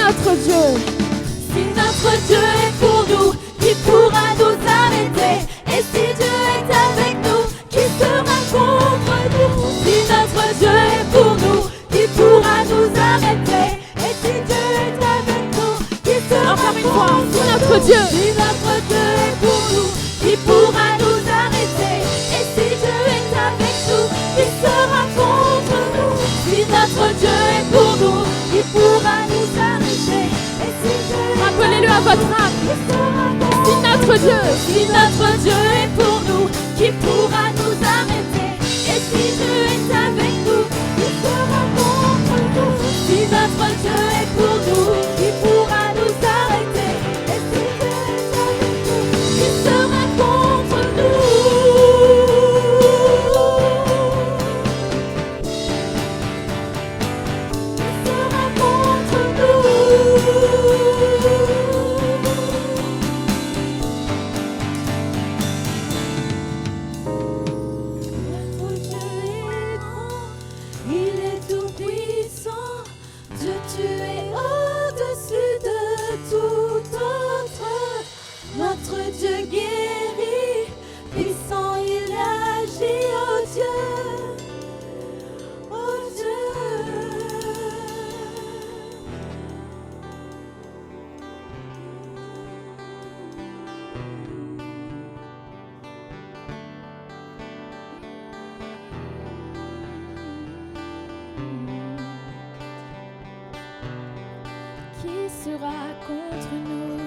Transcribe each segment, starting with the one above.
notre Dieu. Si notre Dieu est pour nous, qui pourra nous arrêter? Et si Dieu est avec nous, qui sera contre nous? Si notre Dieu est pour nous, qui pourra nous arrêter? Et si Dieu est avec nous, qui sera Encore une fois, contre si notre nous? Dieu. Si notre Dieu est pour nous, qui pourra nous arrêter? Et si Dieu est avec nous, qui sera contre nous? Si notre Dieu est pour nous, qui pourra nous arrêter? Et si Dieu est Rappelez-le à votre âme. Si notre Dieu. Si notre Dieu est pour nous, qui pourra nous arrêter? Et si Dieu est avec nous, qui sera contre nous? Si notre Dieu est pour nous, qui pourra nous arrêter? Et si Dieu est avec nous, qui sera contre nous? Qui sera contre nous? Notre Dieu est grand, il est tout puissant. Dieu, tu es au-dessus de tout autre. Notre Dieu guérit, puissant, il agit, oh Dieu, oh Dieu. Qui sera contre nous?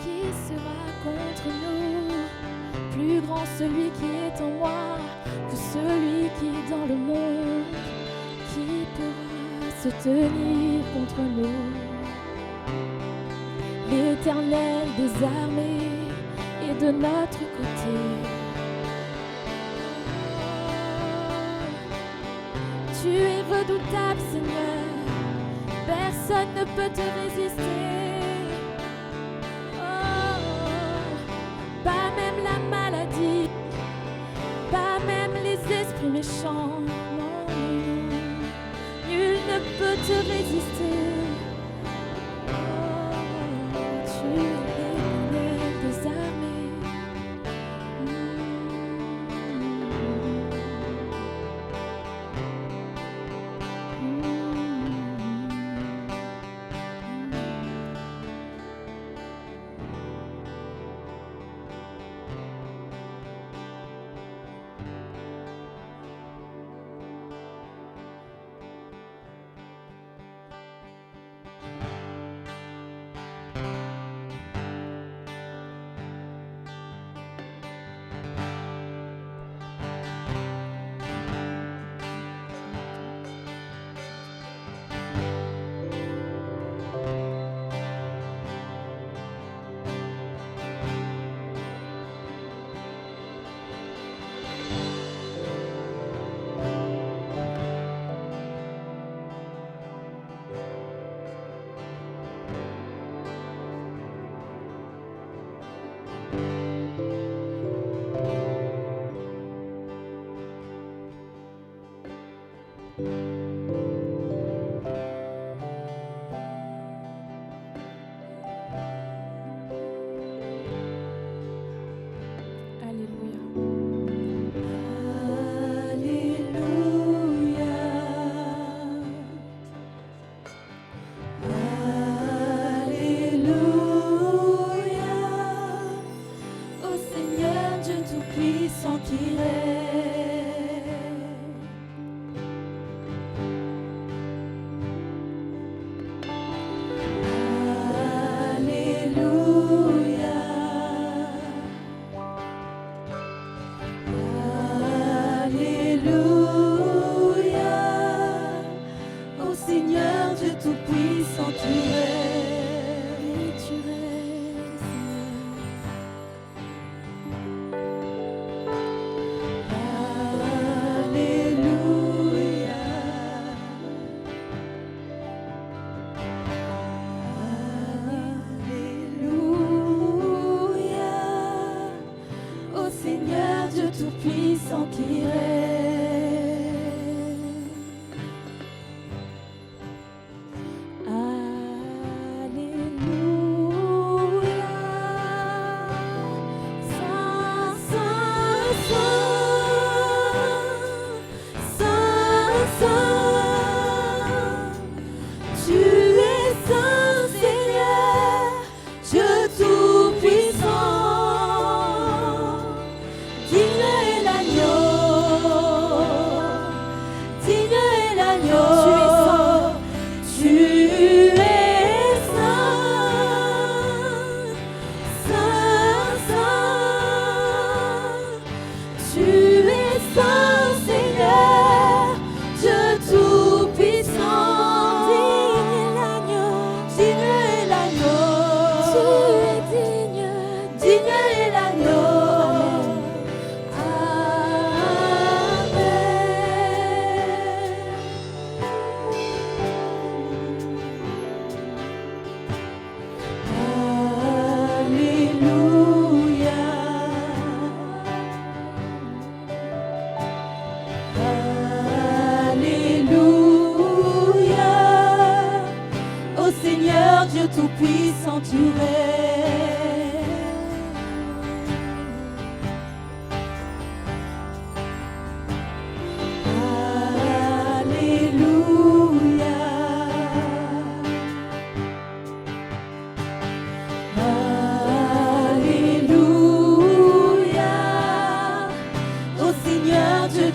Qui sera contre nous? Plus grand celui qui est en moi que celui qui est dans le monde. Qui pourra se tenir contre nous? L'Éternel des armées est de notre côté. Tu es redoutable, Seigneur. Personne ne peut te résister. Oh, pas même la maladie, pas même les esprits méchants. Non, nul ne peut te résister. Oh, tu es l'Éternel des armées.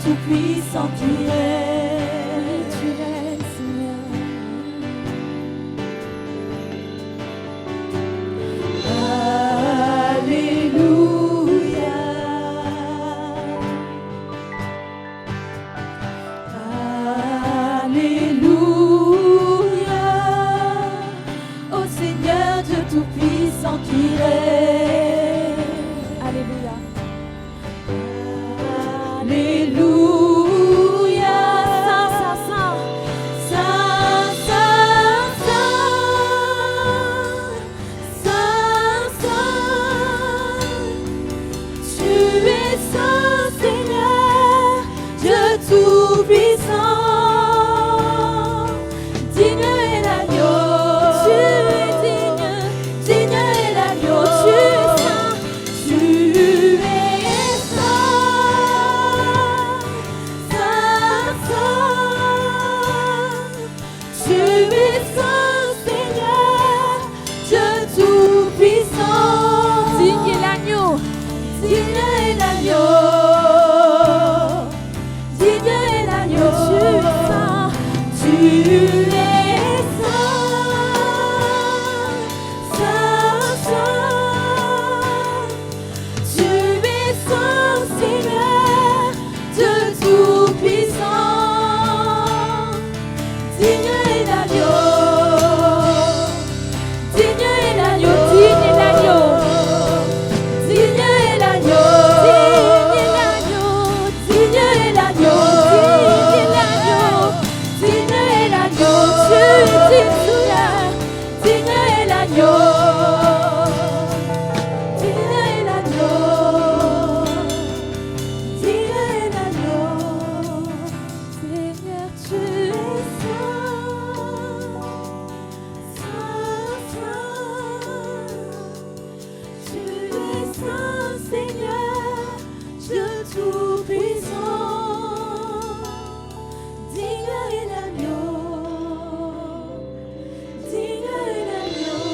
Tout-puissant tu règnes, Seigneur. Alléluia. Alléluia. Ô Seigneur Dieu Tout-Puissant tu règnes. Alléluia. Alléluia. Saint, Saint, Saint. Saint, Saint, Saint. Saint, Saint. Tu es Saint, Seigneur, Dieu Tout-Puissant. Digne est l'agneau. Tu es digne, digne est l'agneau. Tu es saint, tu es saint. Saint, Saint. Tu es saint, Seigneur, Dieu Tout-Puissant. Digne est l'agneau. Digne est l'agneau. Digne est l'agneau. Tu es saint. Tu es saint. Saint, Saint. Tu es saint, Seigneur, Dieu Tout-Puissant. Digne est l'agneau. Digne est l'agneau. Digne est l'agneau. Digne est l'agneau. Digne est l'agneau. Digne est l'agneau. Tu es digne, Seigneur. Digne est l'agneau. Digne est l'agneau. Digne est l'agneau. Seigneur, tu es saint. Saint, Saint. Tu es saint, Seigneur, Dieu Tout-Puissant. Digne est l'agneau. Digne est l'agneau.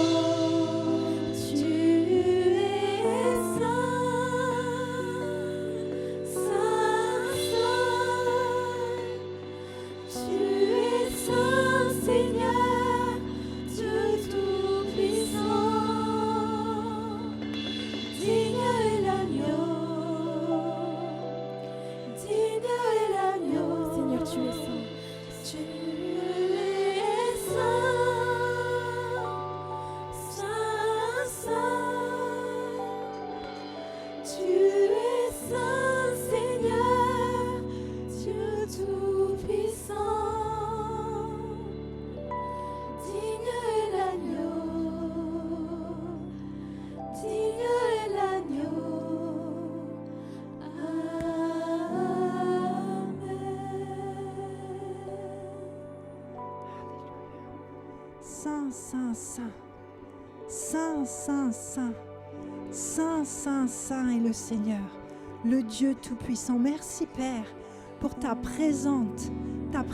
Tu es saint. Saint, Saint. Tu es saint, Seigneur, Dieu Tout-Puissant. Digne est l'agneau. Digne est l'agneau. Seigneur, tu es saint. Tu es saint. Saint, Saint. Tu es saint, Seigneur, Dieu Tout-Puissant. Digne est l'agneau. Digne est l'agneau. Saint, Saint, Saint. Saint, Saint, Saint. Saint, Saint, Saint est le Seigneur, le Dieu Tout-Puissant. Merci Père pour ta présence, ta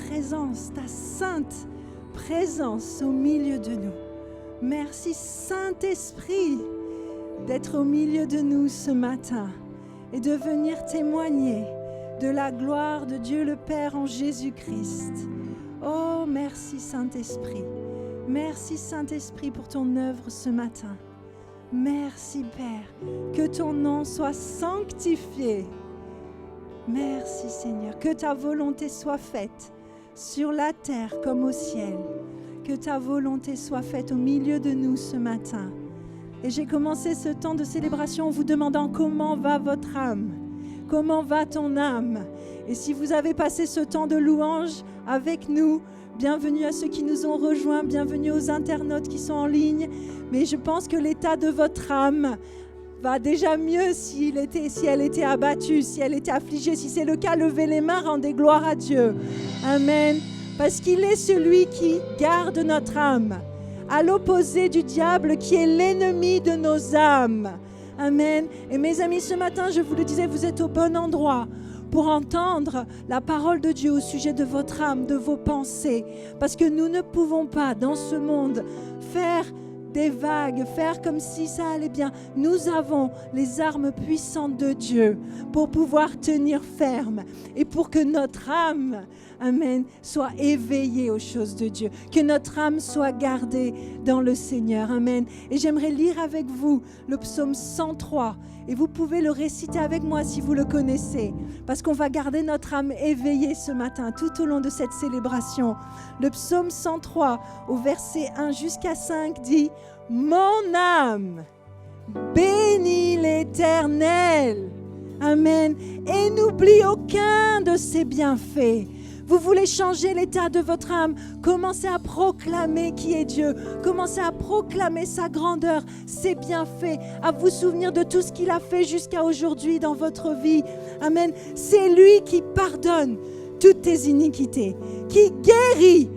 sainte présence au milieu de nous. Merci Saint-Esprit d'être au milieu de nous ce matin et de venir témoigner de la gloire de Dieu le Père en Jésus-Christ. Oh, merci Saint-Esprit. Merci Saint-Esprit pour ton œuvre ce matin. Merci Père, que ton nom soit sanctifié. Merci Seigneur, que ta volonté soit faite sur la terre comme au ciel. Que ta volonté soit faite au milieu de nous ce matin. Et j'ai commencé ce temps de célébration en vous demandant comment va votre âme, comment va ton âme. Et si vous avez passé ce temps de louange avec nous, bienvenue à ceux qui nous ont rejoints, bienvenue aux internautes qui sont en ligne. Mais je pense que l'état de votre âme va déjà mieux si elle était abattue, si elle était affligée. Si c'est le cas, levez les mains, rendez gloire à Dieu. Amen. Parce qu'il est celui qui garde notre âme. à l'opposé du diable qui est l'ennemi de nos âmes. Amen. Et mes amis, ce matin, je vous le disais, vous êtes au bon endroit pour entendre la parole de Dieu au sujet de votre âme, de vos pensées. Parce que nous ne pouvons pas, dans ce monde, faire des vagues, faire comme si ça allait bien. Nous avons les armes puissantes de Dieu pour pouvoir tenir ferme et pour que notre âme, amen, soit éveillée aux choses de Dieu, que notre âme soit gardée dans le Seigneur, amen. Et j'aimerais lire avec vous le psaume 103 et vous pouvez le réciter avec moi si vous le connaissez, parce qu'on va garder notre âme éveillée ce matin tout au long de cette célébration. Le psaume 103 au verset 1 jusqu'à 5 dit: mon âme bénit l'Éternel, amen, et n'oublie aucun de ses bienfaits. Vous voulez changer l'état de votre âme, commencez à proclamer qui est Dieu, commencez à proclamer sa grandeur, ses bienfaits, à vous souvenir de tout ce qu'il a fait jusqu'à aujourd'hui dans votre vie. Amen. C'est lui qui pardonne toutes tes iniquités, qui guérit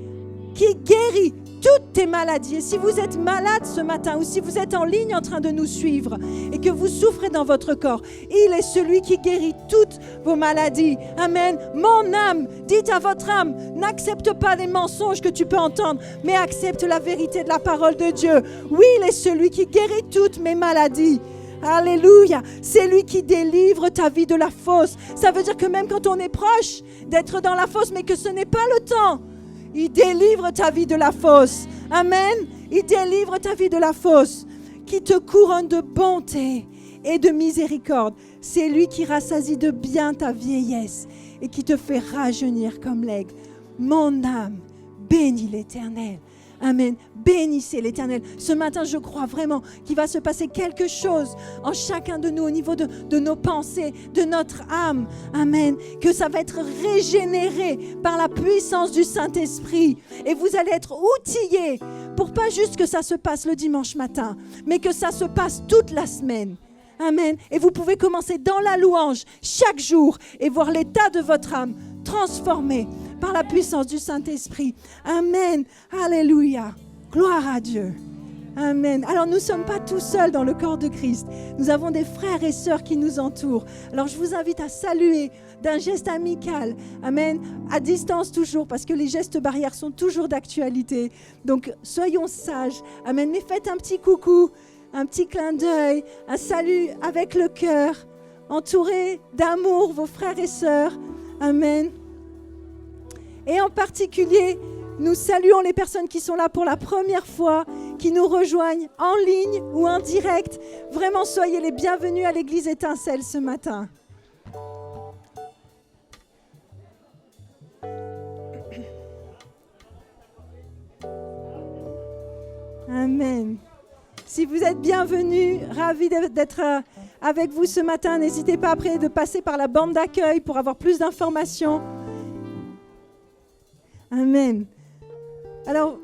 toutes tes maladies. Et si vous êtes malade ce matin ou si vous êtes en ligne en train de nous suivre et que vous souffrez dans votre corps, il est celui qui guérit toutes vos maladies. Amen. Mon âme, dites à votre âme, n'accepte pas les mensonges que tu peux entendre, mais accepte la vérité de la parole de Dieu. Oui, il est celui qui guérit toutes mes maladies. Alléluia, c'est lui qui délivre ta vie de la fosse. Ça veut dire que même quand on est proche d'être dans la fosse, mais que ce n'est pas le temps, il délivre ta vie de la fosse. Amen. Il délivre ta vie de la fosse. Qui te couronne de bonté et de miséricorde. C'est lui qui rassasie de bien ta vieillesse et qui te fait rajeunir comme l'aigle. Mon âme, bénis l'Éternel. Amen. Bénissez l'Éternel. Ce matin, je crois vraiment qu'il va se passer quelque chose en chacun de nous au niveau de nos pensées, de notre âme. Amen. Que ça va être régénéré par la puissance du Saint-Esprit. Et vous allez être outillés pour pas juste que ça se passe le dimanche matin, mais que ça se passe toute la semaine. Amen. Et vous pouvez commencer dans la louange chaque jour et voir l'état de votre âme transformé par la puissance du Saint-Esprit. Amen. Alléluia. Gloire à Dieu. Amen. Alors nous ne sommes pas tout seuls dans le corps de Christ. Nous avons des frères et sœurs qui nous entourent. Alors je vous invite à saluer d'un geste amical. Amen. À distance toujours, parce que les gestes barrières sont toujours d'actualité. Donc soyons sages. Amen. Mais faites un petit coucou, un petit clin d'œil, un salut avec le cœur. Entourez d'amour vos frères et sœurs. Amen. Et en particulier, nous saluons les personnes qui sont là pour la première fois, qui nous rejoignent en ligne ou en direct. Vraiment, soyez les bienvenus à l'église Étincelle ce matin. Amen. Si vous êtes bienvenus, ravis d'être avec vous ce matin, n'hésitez pas après de passer par la bande d'accueil pour avoir plus d'informations. Amen. Alors,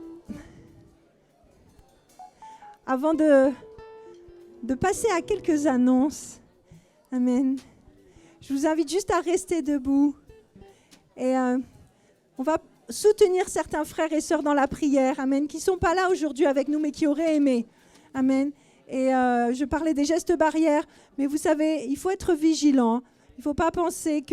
avant de passer à quelques annonces, amen, je vous invite juste à rester debout et on va soutenir certains frères et sœurs dans la prière, amen, qui ne sont pas là aujourd'hui avec nous, mais qui auraient aimé, amen. Et je parlais des gestes barrières, mais vous savez, il faut être vigilant. Il ne faut pas penser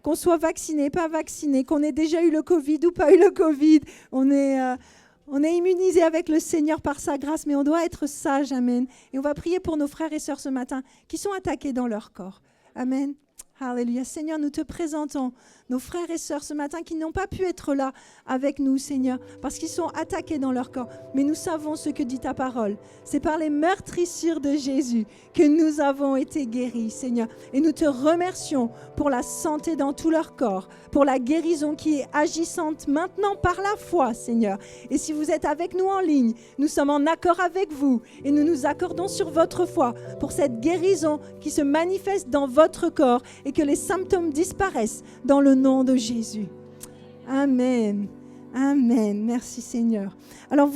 qu'on soit vacciné, pas vacciné, qu'on ait déjà eu le Covid ou pas eu le Covid. On est immunisé avec le Seigneur par sa grâce, mais on doit être sage, amen. Et on va prier pour nos frères et sœurs ce matin qui sont attaqués dans leur corps. Amen. Alléluia. Seigneur, nous te présentons nos frères et sœurs ce matin qui n'ont pas pu être là avec nous, Seigneur, parce qu'ils sont attaqués dans leur corps. Mais nous savons ce que dit ta parole. C'est par les meurtrissures de Jésus que nous avons été guéris, Seigneur. Et nous te remercions pour la santé dans tout leur corps, pour la guérison qui est agissante maintenant par la foi, Seigneur. Et si vous êtes avec nous en ligne, nous sommes en accord avec vous et nous nous accordons sur votre foi pour cette guérison qui se manifeste dans votre corps et que les symptômes disparaissent dans le nom de Jésus. Amen. Amen. Merci Seigneur. Alors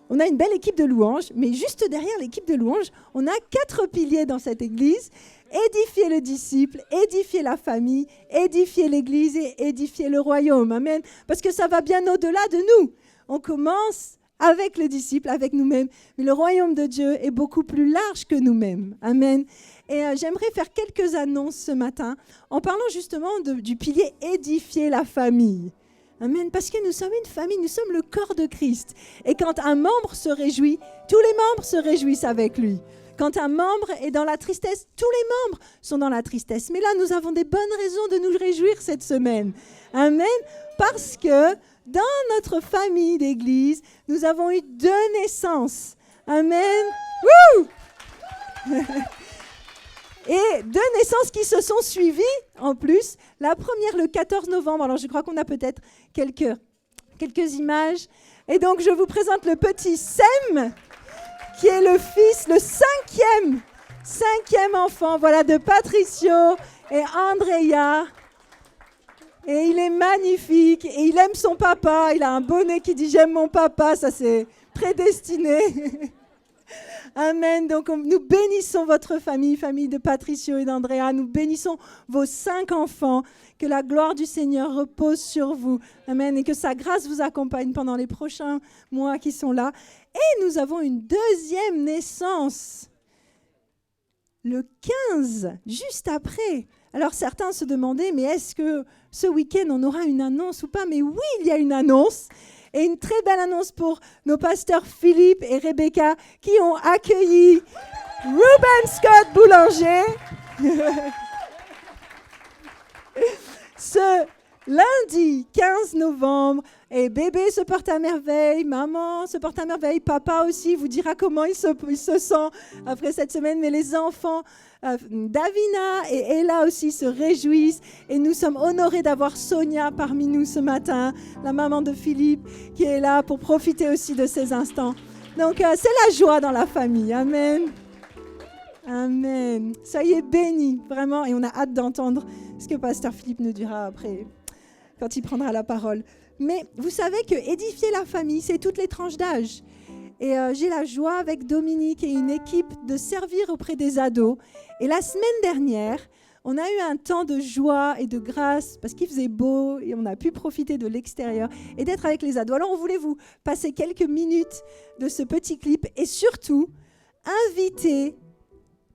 on a une belle équipe de louanges, mais juste derrière l'équipe de louanges, on a 4 piliers dans cette église. Édifier le disciple, édifier la famille, édifier l'église et édifier le royaume. Amen. Parce que ça va bien au-delà de nous. On commence avec le disciple, avec nous-mêmes. Mais le royaume de Dieu est beaucoup plus large que nous-mêmes. Amen. Et j'aimerais faire quelques annonces ce matin en parlant justement du pilier édifier la famille. Amen. Parce que nous sommes une famille, nous sommes le corps de Christ. Et quand un membre se réjouit, tous les membres se réjouissent avec lui. Quand un membre est dans la tristesse, tous les membres sont dans la tristesse. Mais là, nous avons des bonnes raisons de nous réjouir cette semaine. Amen. Parce que dans notre famille d'église, nous avons eu 2 naissances. Amen. Wouh! Et 2 naissances qui se sont suivies en plus. La première le 14 novembre. Alors, je crois qu'on a peut-être quelques images. Et donc, je vous présente le petit Sem, qui est le fils, le 5e enfant, voilà, de Patricio et Andrea. Et il est magnifique, et il aime son papa. Il a un bonnet qui dit « J'aime mon papa », ça c'est prédestiné. Amen. Donc nous bénissons votre famille, famille de Patricio et d'Andrea. Nous bénissons vos 5 enfants. Que la gloire du Seigneur repose sur vous. Amen. Et que sa grâce vous accompagne pendant les prochains mois qui sont là. Et nous avons une 2e naissance. Le 15, juste après. Alors certains se demandaient, mais est-ce que ce week-end on aura une annonce ou pas? Mais oui, il y a une annonce. Et une très belle annonce pour nos pasteurs Philippe et Rebecca qui ont accueilli Ruben Scott Boulanger ce lundi 15 novembre. Et bébé se porte à merveille, maman se porte à merveille, papa aussi vous dira comment il se sent après cette semaine. Mais les enfants, Davina et Ella aussi se réjouissent. Et nous sommes honorés d'avoir Sonia parmi nous ce matin, la maman de Philippe, qui est là pour profiter aussi de ces instants. Donc c'est la joie dans la famille. Amen. Amen. Soyez bénis, vraiment. Et on a hâte d'entendre ce que pasteur Philippe nous dira après, quand il prendra la parole. Mais vous savez que édifier la famille, c'est toutes les tranches d'âge. Et j'ai la joie avec Dominique et une équipe de servir auprès des ados. Et la semaine dernière, on a eu un temps de joie et de grâce parce qu'il faisait beau et on a pu profiter de l'extérieur et d'être avec les ados. Alors on voulait vous passer quelques minutes de ce petit clip et surtout inviter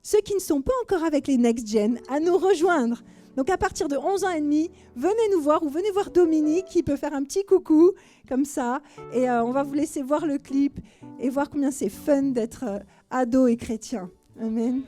ceux qui ne sont pas encore avec les Next Gen à nous rejoindre. Donc à partir de 11 ans et demi, venez nous voir ou venez voir Dominique qui peut faire un petit coucou comme ça. Et on va vous laisser voir le clip et voir combien c'est fun d'être ado et chrétien. Amen.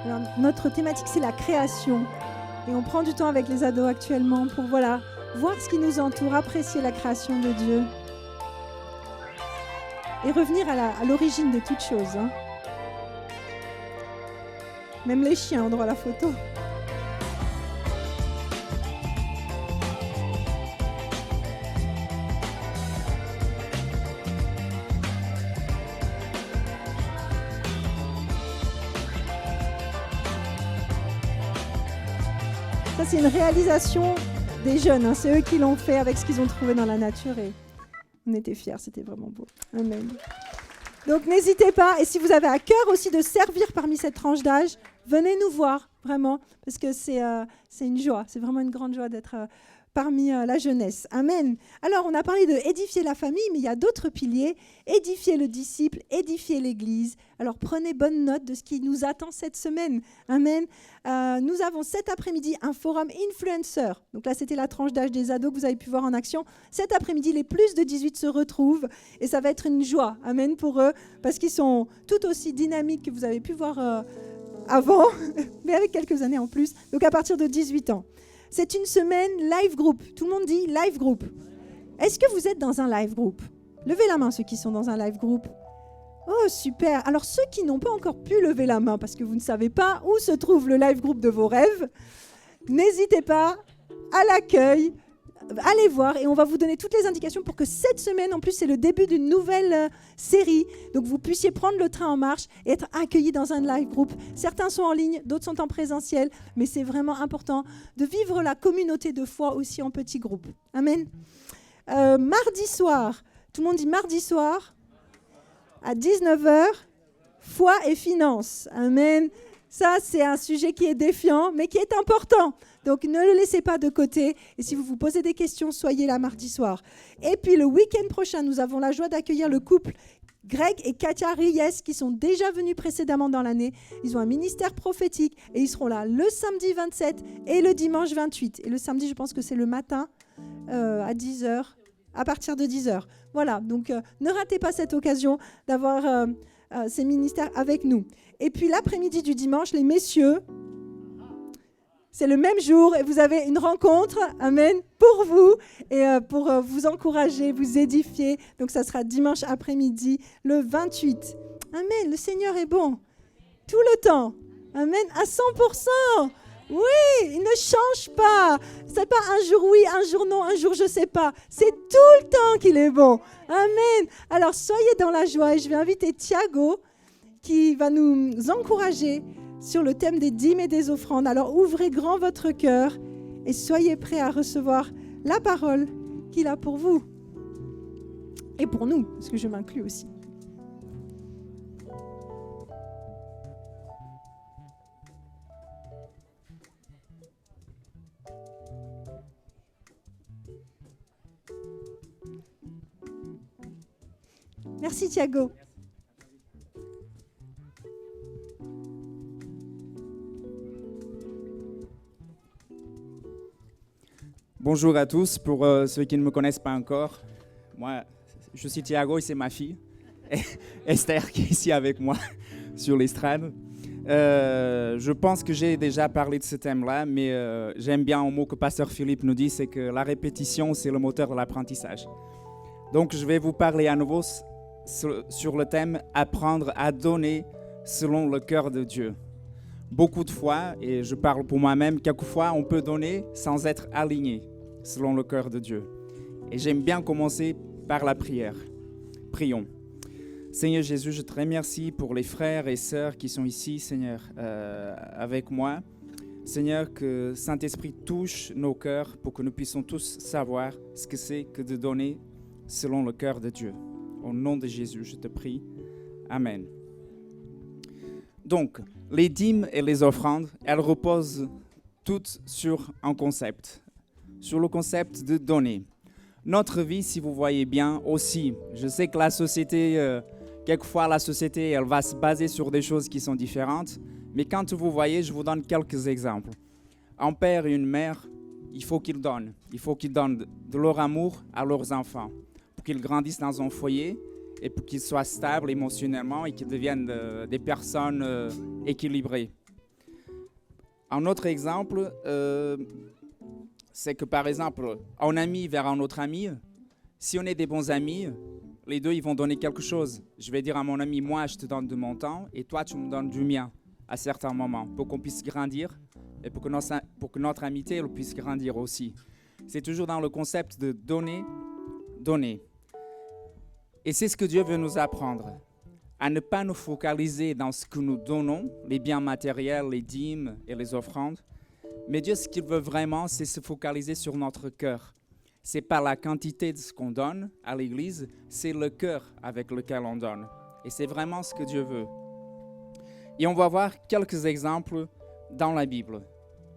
Alors, notre thématique, c'est la création. Et on prend du temps avec les ados actuellement pour voir ce qui nous entoure, apprécier la création de Dieu. Et revenir à l'origine de toute chose. Hein. Même les chiens ont droit à la photo. Ça, c'est une réalisation des jeunes. Hein. C'est eux qui l'ont fait avec ce qu'ils ont trouvé dans la nature. Et on était fiers, c'était vraiment beau. Amen. Donc, n'hésitez pas. Et si vous avez à cœur aussi de servir parmi cette tranche d'âge, venez nous voir, vraiment, parce que c'est une joie, c'est vraiment une grande joie d'être parmi la jeunesse. Amen. Alors, on a parlé de édifier la famille, mais il y a d'autres piliers. Édifier le disciple, édifier l'Église. Alors, prenez bonne note de ce qui nous attend cette semaine. Amen. Nous avons cet après-midi un forum influencer. Donc là, c'était la tranche d'âge des ados que vous avez pu voir en action. Cet après-midi, les plus de 18 se retrouvent et ça va être une joie. Amen pour eux, parce qu'ils sont tout aussi dynamiques que vous avez pu voir avant, mais avec quelques années en plus. Donc, à partir de 18 ans. C'est une semaine live group. Tout le monde dit live group. Est-ce que vous êtes dans un live group? Levez la main ceux qui sont dans un live group. Oh, super. Alors, ceux qui n'ont pas encore pu lever la main parce que vous ne savez pas où se trouve le live group de vos rêves, n'hésitez pas à l'accueil. Allez voir et on va vous donner toutes les indications pour que cette semaine, en plus, c'est le début d'une nouvelle série. Donc, vous puissiez prendre le train en marche et être accueillis dans un live group. Certains sont en ligne, d'autres sont en présentiel, mais c'est vraiment important de vivre la communauté de foi aussi en petits groupes. Amen. Mardi soir, tout le monde dit mardi soir, à 19h, foi et finances. Amen. Ça, c'est un sujet qui est défiant, mais qui est important. Donc, ne le laissez pas de côté. Et si vous vous posez des questions, soyez là mardi soir. Et puis, le week-end prochain, nous avons la joie d'accueillir le couple Greg et Katia Reyes, qui sont déjà venus précédemment dans l'année. Ils ont un ministère prophétique et ils seront là le samedi 27 et le dimanche 28. Et le samedi, je pense que c'est le matin à 10h, à partir de 10h. Voilà, donc ne ratez pas cette occasion d'avoir ces ministères avec nous. Et puis l'après-midi du dimanche, les messieurs, c'est le même jour et vous avez une rencontre, amen, pour vous et pour vous encourager, vous édifier. Donc ça sera dimanche après-midi, le 28. Amen, le Seigneur est bon, tout le temps. Amen, à 100%. Oui, il ne change pas. C'est pas un jour oui, un jour non, un jour je sais pas. C'est tout le temps qu'il est bon. Amen. Alors soyez dans la joie et je vais inviter Thiago qui va nous encourager sur le thème des dîmes et des offrandes. Alors ouvrez grand votre cœur et soyez prêts à recevoir la parole qu'il a pour vous. Et pour nous, parce que je m'inclus aussi. Merci Thiago. Bonjour à tous, pour ceux qui ne me connaissent pas encore. Moi, je suis Thiago et c'est ma fille, Esther, qui est ici avec moi sur l'estrade. Je pense que j'ai déjà parlé de ce thème-là, mais j'aime bien un mot que Pasteur Philippe nous dit, c'est que la répétition, c'est le moteur de l'apprentissage. Donc, je vais vous parler à nouveau sur le thème « Apprendre à donner selon le cœur de Dieu ». Beaucoup de fois, et je parle pour moi-même, quelquefois on peut donner sans être aligné selon le cœur de Dieu. Et j'aime bien commencer par la prière. Prions. Seigneur Jésus, je te remercie pour les frères et sœurs qui sont ici, Seigneur, avec moi. Seigneur, que Saint-Esprit touche nos cœurs pour que nous puissions tous savoir ce que c'est que de donner selon le cœur de Dieu. Au nom de Jésus, je te prie. Amen. Donc, les dîmes et les offrandes, elles reposent toutes sur un concept, sur le concept de donner. Notre vie, si vous voyez bien, aussi, je sais que la société, quelquefois la société, elle va se baser sur des choses qui sont différentes, mais quand vous voyez, je vous donne quelques exemples. Un père et une mère, il faut qu'ils donnent de leur amour à leurs enfants, pour qu'ils grandissent dans un foyer, et pour qu'ils soient stables émotionnellement et qu'ils deviennent des personnes équilibrées. Un autre exemple, c'est que par exemple, un ami vers un autre ami, si on est des bons amis, les deux ils vont donner quelque chose. Je vais dire à mon ami, moi je te donne de mon temps et toi tu me donnes du mien à certains moments pour qu'on puisse grandir et pour que notre amitié elle puisse grandir aussi. C'est toujours dans le concept de donner, donner. Et c'est ce que Dieu veut nous apprendre, à ne pas nous focaliser dans ce que nous donnons, les biens matériels, les dîmes et les offrandes. Mais Dieu, ce qu'il veut vraiment, c'est se focaliser sur notre cœur. Ce n'est pas la quantité de ce qu'on donne à l'Église, c'est le cœur avec lequel on donne. Et c'est vraiment ce que Dieu veut. Et on va voir quelques exemples dans la Bible.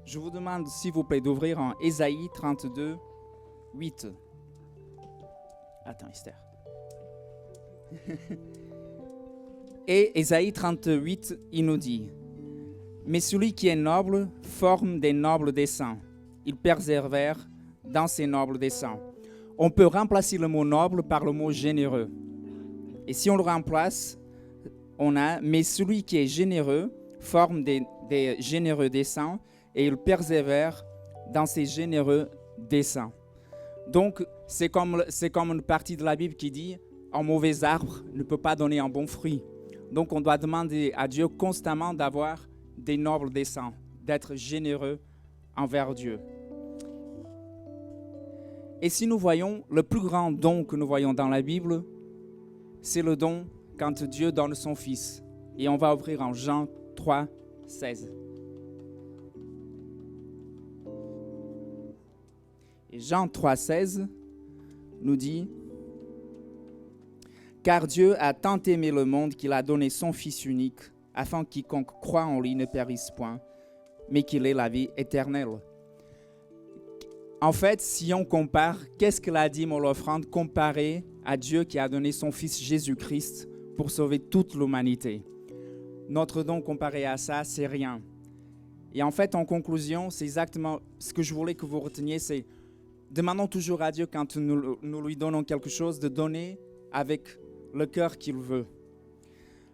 Je vous demande, s'il vous plaît, d'ouvrir en Ésaïe 32, 8. Attends, Esther. Et Ésaïe 38, il nous dit, « Mais celui qui est noble forme des nobles desseins. Il persévère dans ses nobles desseins. » On peut remplacer le mot noble par le mot généreux. Et si on le remplace, on a « Mais celui qui est généreux forme des généreux desseins et il persévère dans ses généreux desseins. » Donc, c'est comme une partie de la Bible qui dit « Un mauvais arbre ne peut pas donner un bon fruit. » Donc, on doit demander à Dieu constamment d'avoir des nobles desseins, d'être généreux envers Dieu. Et si nous voyons, le plus grand don que nous voyons dans la Bible, c'est le don quand Dieu donne son Fils. Et on va ouvrir en Jean 3, 16. Et Jean 3, 16 nous dit « Car Dieu a tant aimé le monde qu'il a donné son Fils unique, afin que quiconque croit en lui ne périsse point, mais qu'il ait la vie éternelle. » En fait, si on compare, qu'est-ce que la dîme ou l'offrande comparé à Dieu qui a donné son Fils Jésus-Christ pour sauver toute l'humanité? Notre don comparé à ça, c'est rien. Et en fait, en conclusion, c'est exactement ce que je voulais que vous reteniez, c'est demandons toujours à Dieu quand nous lui donnons quelque chose, de donner avec le cœur qu'il veut.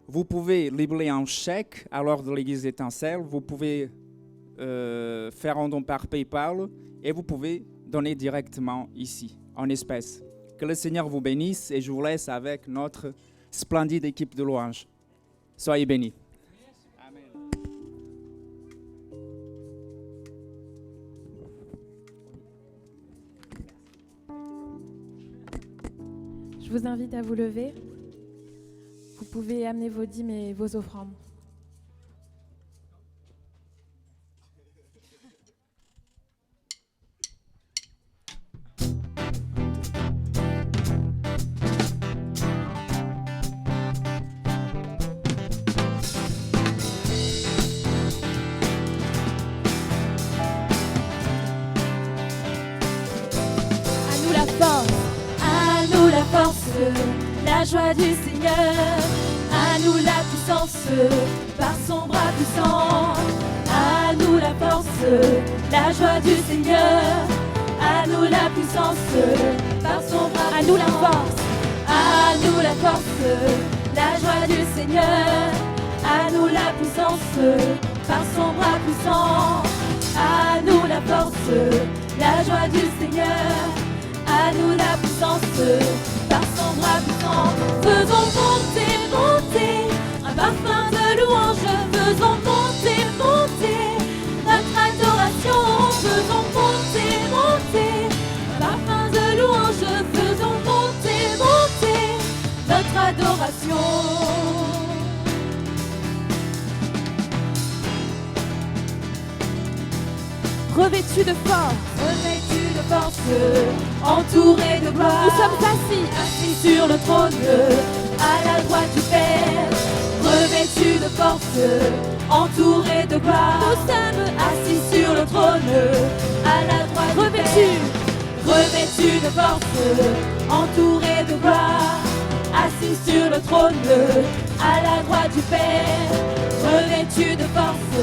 Vous pouvez libeller un chèque à l'ordre de l'Église Étincelle, vous pouvez faire un don par PayPal et vous pouvez donner directement ici, en espèces. Que le Seigneur vous bénisse et je vous laisse avec notre splendide équipe de louanges. Soyez bénis. Amen. Je vous invite à vous lever. Vous pouvez amener vos dîmes et vos offrandes. La joie du Seigneur, à nous la puissance, par son bras puissant. À nous la force, la joie du Seigneur, à nous la puissance, par son bras puissant. À nous la force, à nous la force, la joie du Seigneur, à nous la puissance, par son bras puissant. À nous la force, la joie du Seigneur, à nous la puissance, par son bras puissant. Faisons monter, monter un parfum de louange. Faisons monter, monter notre adoration. Faisons monter, monter un parfum de louange. Faisons monter, monter notre adoration. Revêtus de force, revêtus de force, entourés de gloire. Nous sommes assis sur le trône, à la droite du Père. Revêtus de force, entourés de gloire. Nous sommes assis sur le trône, à la droite du Père. Revêtus de force, entourés de gloire. Assis sur le trône, à la droite du Père. Revêtus de force,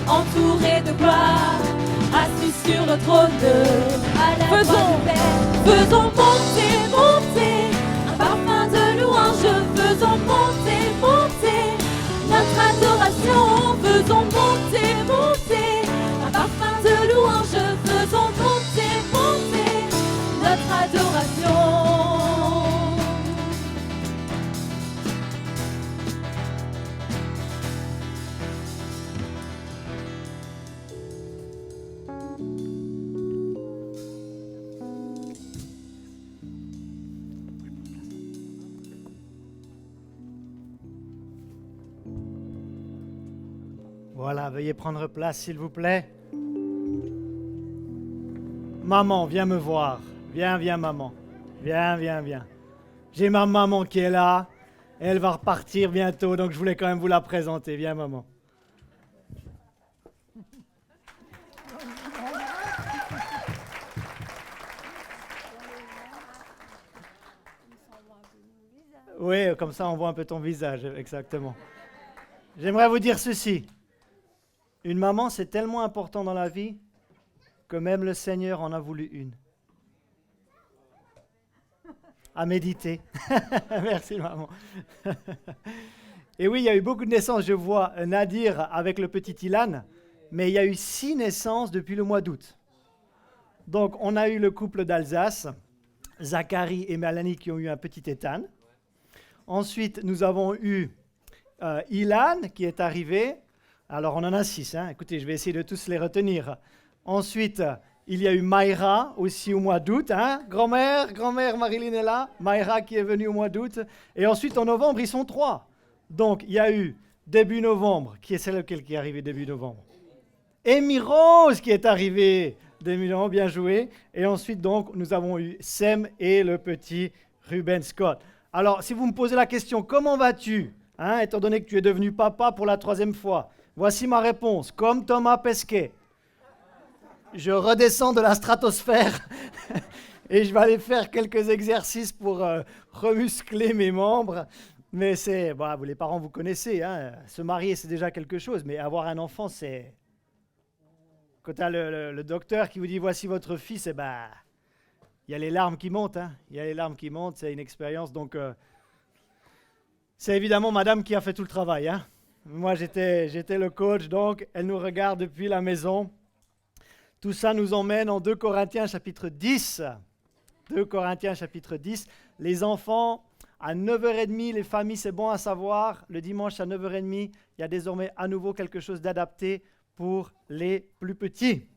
entourés de gloire. Assis sur le trône, à la droite du Père. Faisons monter, monter un parfum de louange. Faisons monter, monter notre adoration. Faisons monter, monter un parfum de louange. Faisons monter, monter notre adoration. Voilà, veuillez prendre place, s'il vous plaît. Maman, viens me voir. Viens, maman. Viens. J'ai ma maman qui est là. Et elle va repartir bientôt, donc je voulais quand même vous la présenter. Viens, maman. Oui, comme ça on voit un peu ton visage, exactement. J'aimerais vous dire ceci. Une maman, c'est tellement important dans la vie que même le Seigneur en a voulu une. À méditer. Merci maman. Et oui, il y a eu beaucoup de naissances. Je vois Nadir avec le petit Ilan, mais il y a eu 6 naissances depuis le mois d'août. Donc on a eu le couple d'Alsace, Zachary et Mélanie qui ont eu un petit Ethan. Ensuite, nous avons eu Ilan qui est arrivé. Alors, on en a 6. Hein. Écoutez, je vais essayer de tous les retenir. Ensuite, il y a eu Mayra aussi au mois d'août. Hein. Grand-mère Marilyn est là. Mayra qui est venue au mois d'août. Et ensuite, en novembre, ils sont 3. Donc, il y a eu début novembre. Qui est celle qui est arrivée début novembre? Amy Rose qui est arrivée début novembre. Bien joué. Et ensuite, donc, nous avons eu Sem et le petit Ruben Scott. Alors, si vous me posez la question, comment vas-tu, hein, étant donné que tu es devenu papa pour la 3e fois, voici ma réponse. Comme Thomas Pesquet, je redescends de la stratosphère et je vais aller faire quelques exercices pour remuscler mes membres. Mais c'est, vous les parents, vous connaissez, hein, se marier, c'est déjà quelque chose, mais avoir un enfant, c'est... Quand tu as le docteur qui vous dit, voici votre fils, et il y a les larmes qui montent, hein. Il y a les larmes qui montent, c'est une expérience. Donc, c'est évidemment madame qui a fait tout le travail. Hein. Moi, j'étais le coach, donc elle nous regarde depuis la maison. Tout ça nous emmène en 2 Corinthiens chapitre 10. 2 Corinthiens chapitre 10. Les enfants, à 9h30, les familles, c'est bon à savoir. Le dimanche à 9h30, il y a désormais à nouveau quelque chose d'adapté pour les plus petits.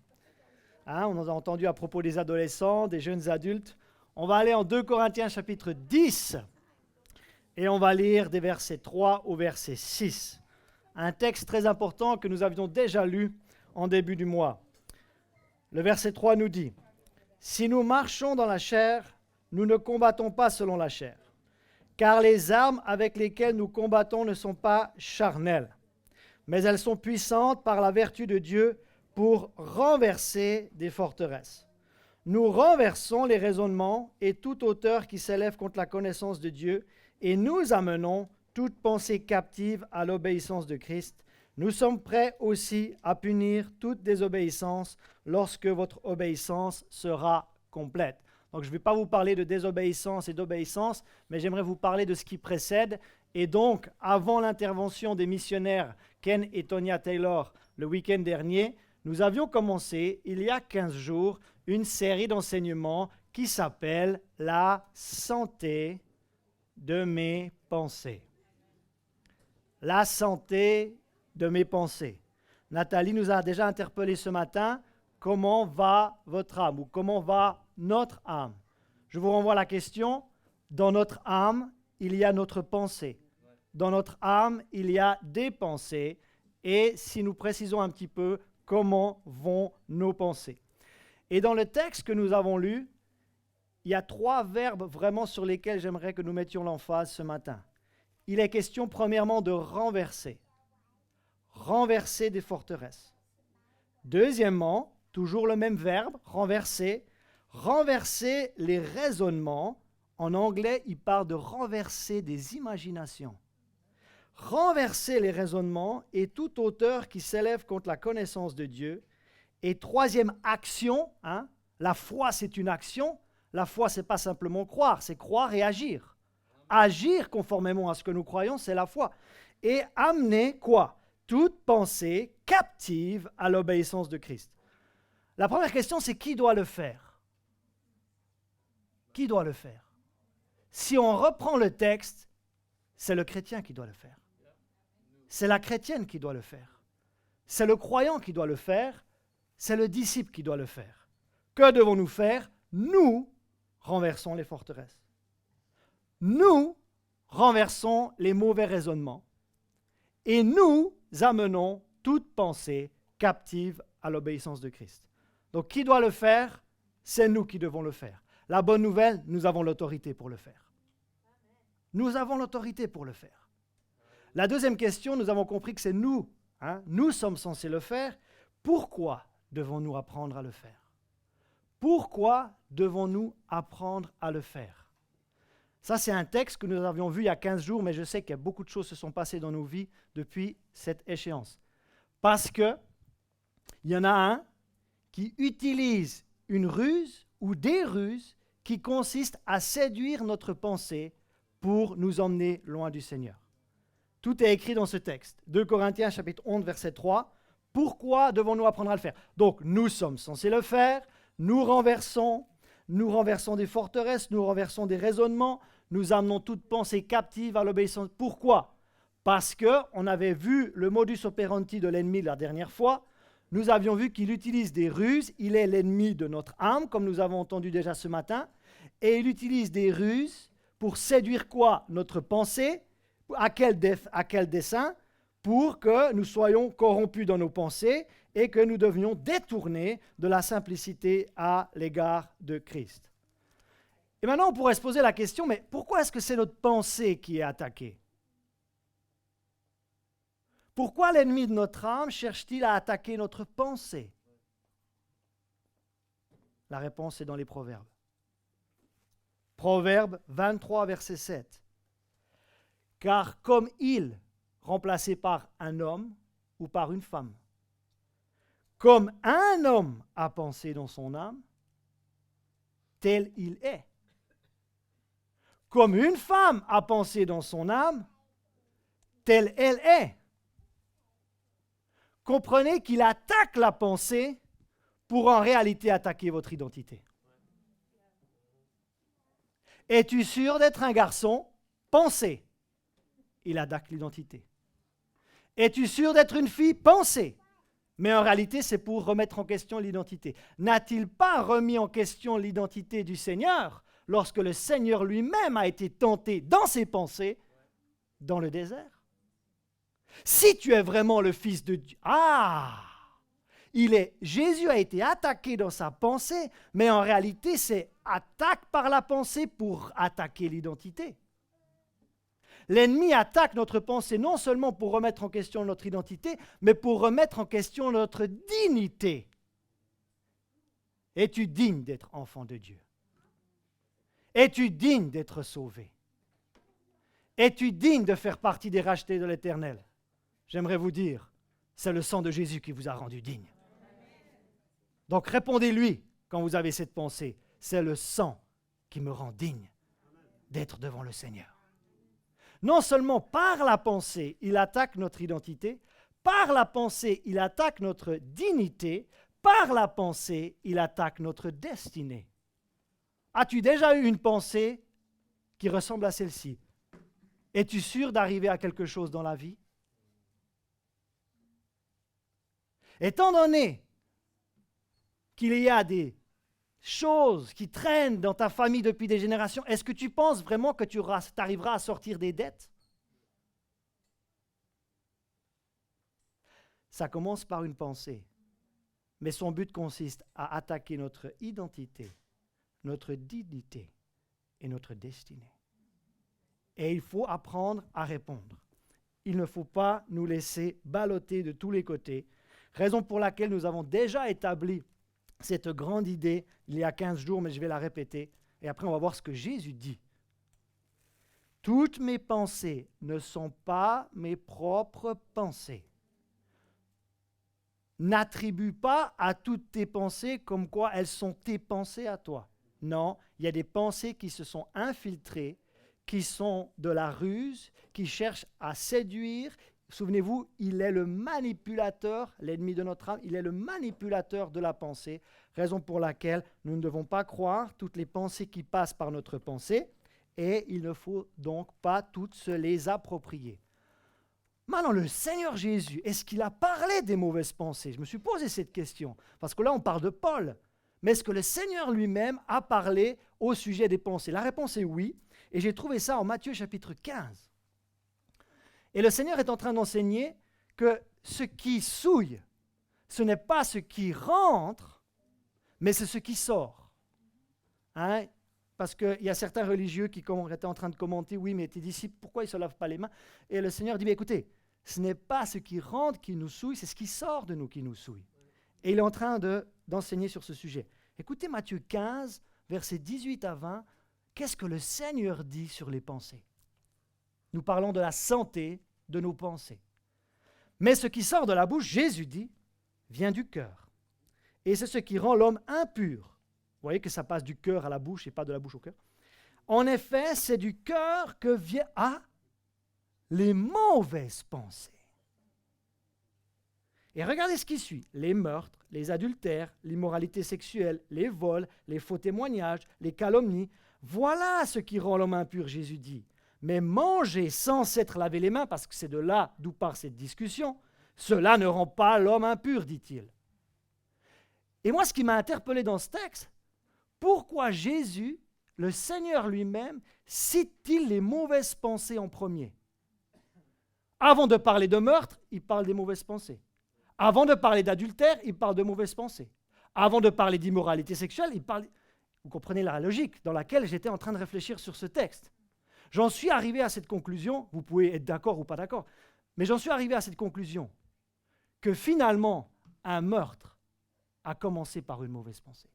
Hein, on en a entendu à propos des adolescents, des jeunes adultes. On va aller en 2 Corinthiens chapitre 10 et on va lire des versets 3 au verset 6. Un texte très important que nous avions déjà lu en début du mois. Le verset 3 nous dit « Si nous marchons dans la chair, nous ne combattons pas selon la chair, car les armes avec lesquelles nous combattons ne sont pas charnelles, mais elles sont puissantes par la vertu de Dieu pour renverser des forteresses. Nous renversons les raisonnements et toute hauteur qui s'élève contre la connaissance de Dieu et nous amenons toute pensée captive à l'obéissance de Christ. Nous sommes prêts aussi à punir toute désobéissance lorsque votre obéissance sera complète. » Donc je ne vais pas vous parler de désobéissance et d'obéissance, mais j'aimerais vous parler de ce qui précède. Et donc, avant l'intervention des missionnaires Ken et Tonya Taylor le week-end dernier, nous avions commencé, il y a 15 jours, une série d'enseignements qui s'appelle « La santé de mes pensées ». La santé de mes pensées. Nathalie nous a déjà interpellé ce matin, comment va votre âme ou comment va notre âme? Je vous renvoie à la question, dans notre âme, il y a notre pensée. Dans notre âme, il y a des pensées. Et si nous précisons un petit peu, comment vont nos pensées? Et dans le texte que nous avons lu, il y a 3 verbes vraiment sur lesquels j'aimerais que nous mettions l'emphase ce matin. Il est question premièrement de renverser. Renverser des forteresses. Deuxièmement, toujours le même verbe, renverser. Renverser les raisonnements. En anglais, il parle de renverser des imaginations. Renverser les raisonnements et toute hauteur qui s'élève contre la connaissance de Dieu. Et troisième action, hein, la foi c'est une action, la foi c'est pas simplement croire, c'est croire et agir. Agir conformément à ce que nous croyons, c'est la foi. Et amener quoi? Toute pensée captive à l'obéissance de Christ. La première question c'est qui doit le faire? Qui doit le faire? Si on reprend le texte, c'est le chrétien qui doit le faire. C'est la chrétienne qui doit le faire. C'est le croyant qui doit le faire. C'est le disciple qui doit le faire. Que devons-nous faire? Nous renversons les forteresses. Nous renversons les mauvais raisonnements. Et nous amenons toute pensée captive à l'obéissance de Christ. Donc qui doit le faire? C'est nous qui devons le faire. La bonne nouvelle, nous avons l'autorité pour le faire. Nous avons l'autorité pour le faire. La deuxième question, nous avons compris que c'est nous. Nous sommes censés le faire. Pourquoi devons-nous apprendre à le faire? Pourquoi devons-nous apprendre à le faire? Ça, c'est un texte que nous avions vu il y a 15 jours, mais je sais qu'il y a beaucoup de choses qui se sont passées dans nos vies depuis cette échéance. Parce qu'il y en a un qui utilise une ruse ou des ruses qui consistent à séduire notre pensée pour nous emmener loin du Seigneur. Tout est écrit dans ce texte. 2 Corinthiens chapitre 11, verset 3. Pourquoi devons-nous apprendre à le faire? Donc, nous sommes censés le faire, nous renversons des forteresses, nous renversons des raisonnements, nous amenons toute pensée captive à l'obéissance. Pourquoi? Parce qu'on avait vu le modus operandi de l'ennemi la dernière fois. Nous avions vu qu'il utilise des ruses, il est l'ennemi de notre âme, comme nous avons entendu déjà ce matin, et il utilise des ruses pour séduire quoi? Notre pensée. À quel dessein? Pour que nous soyons corrompus dans nos pensées et que nous devenions détournés de la simplicité à l'égard de Christ. Et maintenant, on pourrait se poser la question, mais pourquoi est-ce que c'est notre pensée qui est attaquée? Pourquoi l'ennemi de notre âme cherche-t-il à attaquer notre pensée? La réponse est dans les Proverbes. Proverbe 23, verset 7. Car comme il, remplacé par un homme ou par une femme, comme un homme a pensé dans son âme, tel il est. Comme une femme a pensé dans son âme, telle elle est. Comprenez qu'il attaque la pensée pour en réalité attaquer votre identité. Es-tu sûr d'être un garçon? Pensez. Il attaque l'identité. Es-tu sûr d'être une fille? Pensez. Mais en réalité, c'est pour remettre en question l'identité. N'a-t-il pas remis en question l'identité du Seigneur lorsque le Seigneur lui-même a été tenté dans ses pensées dans le désert? Si tu es vraiment le Fils de Dieu, Jésus a été attaqué dans sa pensée, mais en réalité, c'est attaque par la pensée pour attaquer l'identité. L'ennemi attaque notre pensée non seulement pour remettre en question notre identité, mais pour remettre en question notre dignité. Es-tu digne d'être enfant de Dieu? Es-tu digne d'être sauvé? Es-tu digne de faire partie des rachetés de l'Éternel? J'aimerais vous dire, c'est le sang de Jésus qui vous a rendu digne. Donc répondez-lui quand vous avez cette pensée, c'est le sang qui me rend digne d'être devant le Seigneur. Non seulement par la pensée, il attaque notre identité, par la pensée, il attaque notre dignité, par la pensée, il attaque notre destinée. As-tu déjà eu une pensée qui ressemble à celle-ci? Es-tu sûr d'arriver à quelque chose dans la vie? Étant donné qu'il y a des choses qui traînent dans ta famille depuis des générations, est-ce que tu penses vraiment que tu arriveras à sortir des dettes? Ça commence par une pensée, mais son but consiste à attaquer notre identité, notre dignité et notre destinée. Et il faut apprendre à répondre. Il ne faut pas nous laisser balloter de tous les côtés, raison pour laquelle nous avons déjà établi cette grande idée il y a 15 jours, mais je vais la répéter, et après on va voir ce que Jésus dit. Toutes mes pensées ne sont pas mes propres pensées. N'attribue pas à toutes tes pensées comme quoi elles sont tes pensées à toi. Non, il y a des pensées qui se sont infiltrées, qui sont de la ruse, qui cherchent à séduire. Souvenez-vous, il est le manipulateur, l'ennemi de notre âme, il est le manipulateur de la pensée, raison pour laquelle nous ne devons pas croire toutes les pensées qui passent par notre pensée, et il ne faut donc pas toutes se les approprier. Maintenant, le Seigneur Jésus, est-ce qu'il a parlé des mauvaises pensées? Je me suis posé cette question, parce que là, on parle de Paul. Mais est-ce que le Seigneur lui-même a parlé au sujet des pensées? La réponse est oui, et j'ai trouvé ça en Matthieu chapitre 15. Et le Seigneur est en train d'enseigner que ce qui souille, ce n'est pas ce qui rentre, mais c'est ce qui sort. parce qu'il y a certains religieux qui étaient en train de commenter, oui, mais tes disciples, pourquoi ils ne se lavent pas les mains? Et le Seigneur dit, écoutez, ce n'est pas ce qui rentre qui nous souille, c'est ce qui sort de nous qui nous souille. Et il est en train d'enseigner sur ce sujet. Écoutez Matthieu 15, versets 18 à 20, qu'est-ce que le Seigneur dit sur les pensées? Nous parlons de la santé de nos pensées. Mais ce qui sort de la bouche, Jésus dit, vient du cœur. Et c'est ce qui rend l'homme impur. Vous voyez que ça passe du cœur à la bouche et pas de la bouche au cœur. En effet, c'est du cœur que viennent les mauvaises pensées. Et regardez ce qui suit. Les meurtres, les adultères, l'immoralité sexuelle, les vols, les faux témoignages, les calomnies. Voilà ce qui rend l'homme impur, Jésus dit. Mais manger sans s'être lavé les mains, parce que c'est de là d'où part cette discussion, cela ne rend pas l'homme impur, dit-il. Et moi, ce qui m'a interpellé dans ce texte, pourquoi Jésus, le Seigneur lui-même, cite-t-il les mauvaises pensées en premier? Avant de parler de meurtre, il parle des mauvaises pensées. Avant de parler d'adultère, il parle de mauvaises pensées. Avant de parler d'immoralité sexuelle, il parle... Vous comprenez la logique dans laquelle j'étais en train de réfléchir sur ce texte. J'en suis arrivé à cette conclusion, vous pouvez être d'accord ou pas d'accord, mais j'en suis arrivé à cette conclusion que finalement, un meurtre a commencé par une mauvaise pensée.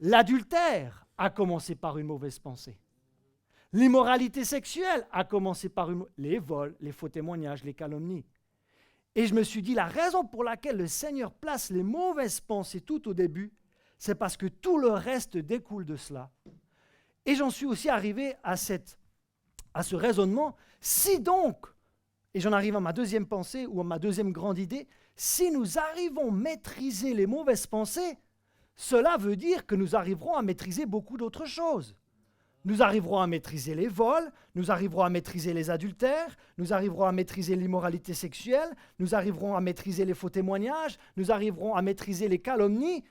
L'adultère a commencé par une mauvaise pensée. L'immoralité sexuelle a commencé par les vols, les faux témoignages, les calomnies. Et je me suis dit, la raison pour laquelle le Seigneur place les mauvaises pensées tout au début, c'est parce que tout le reste découle de cela. Et j'en suis aussi arrivé à ce raisonnement, si donc, et j'en arrive à ma deuxième pensée ou à ma deuxième grande idée, si nous arrivons à maîtriser les mauvaises pensées, cela veut dire que nous arriverons à maîtriser beaucoup d'autres choses. Nous arriverons à maîtriser les vols, nous arriverons à maîtriser les adultères, nous arriverons à maîtriser l'immoralité sexuelle, nous arriverons à maîtriser les faux témoignages, nous arriverons à maîtriser les calomnies.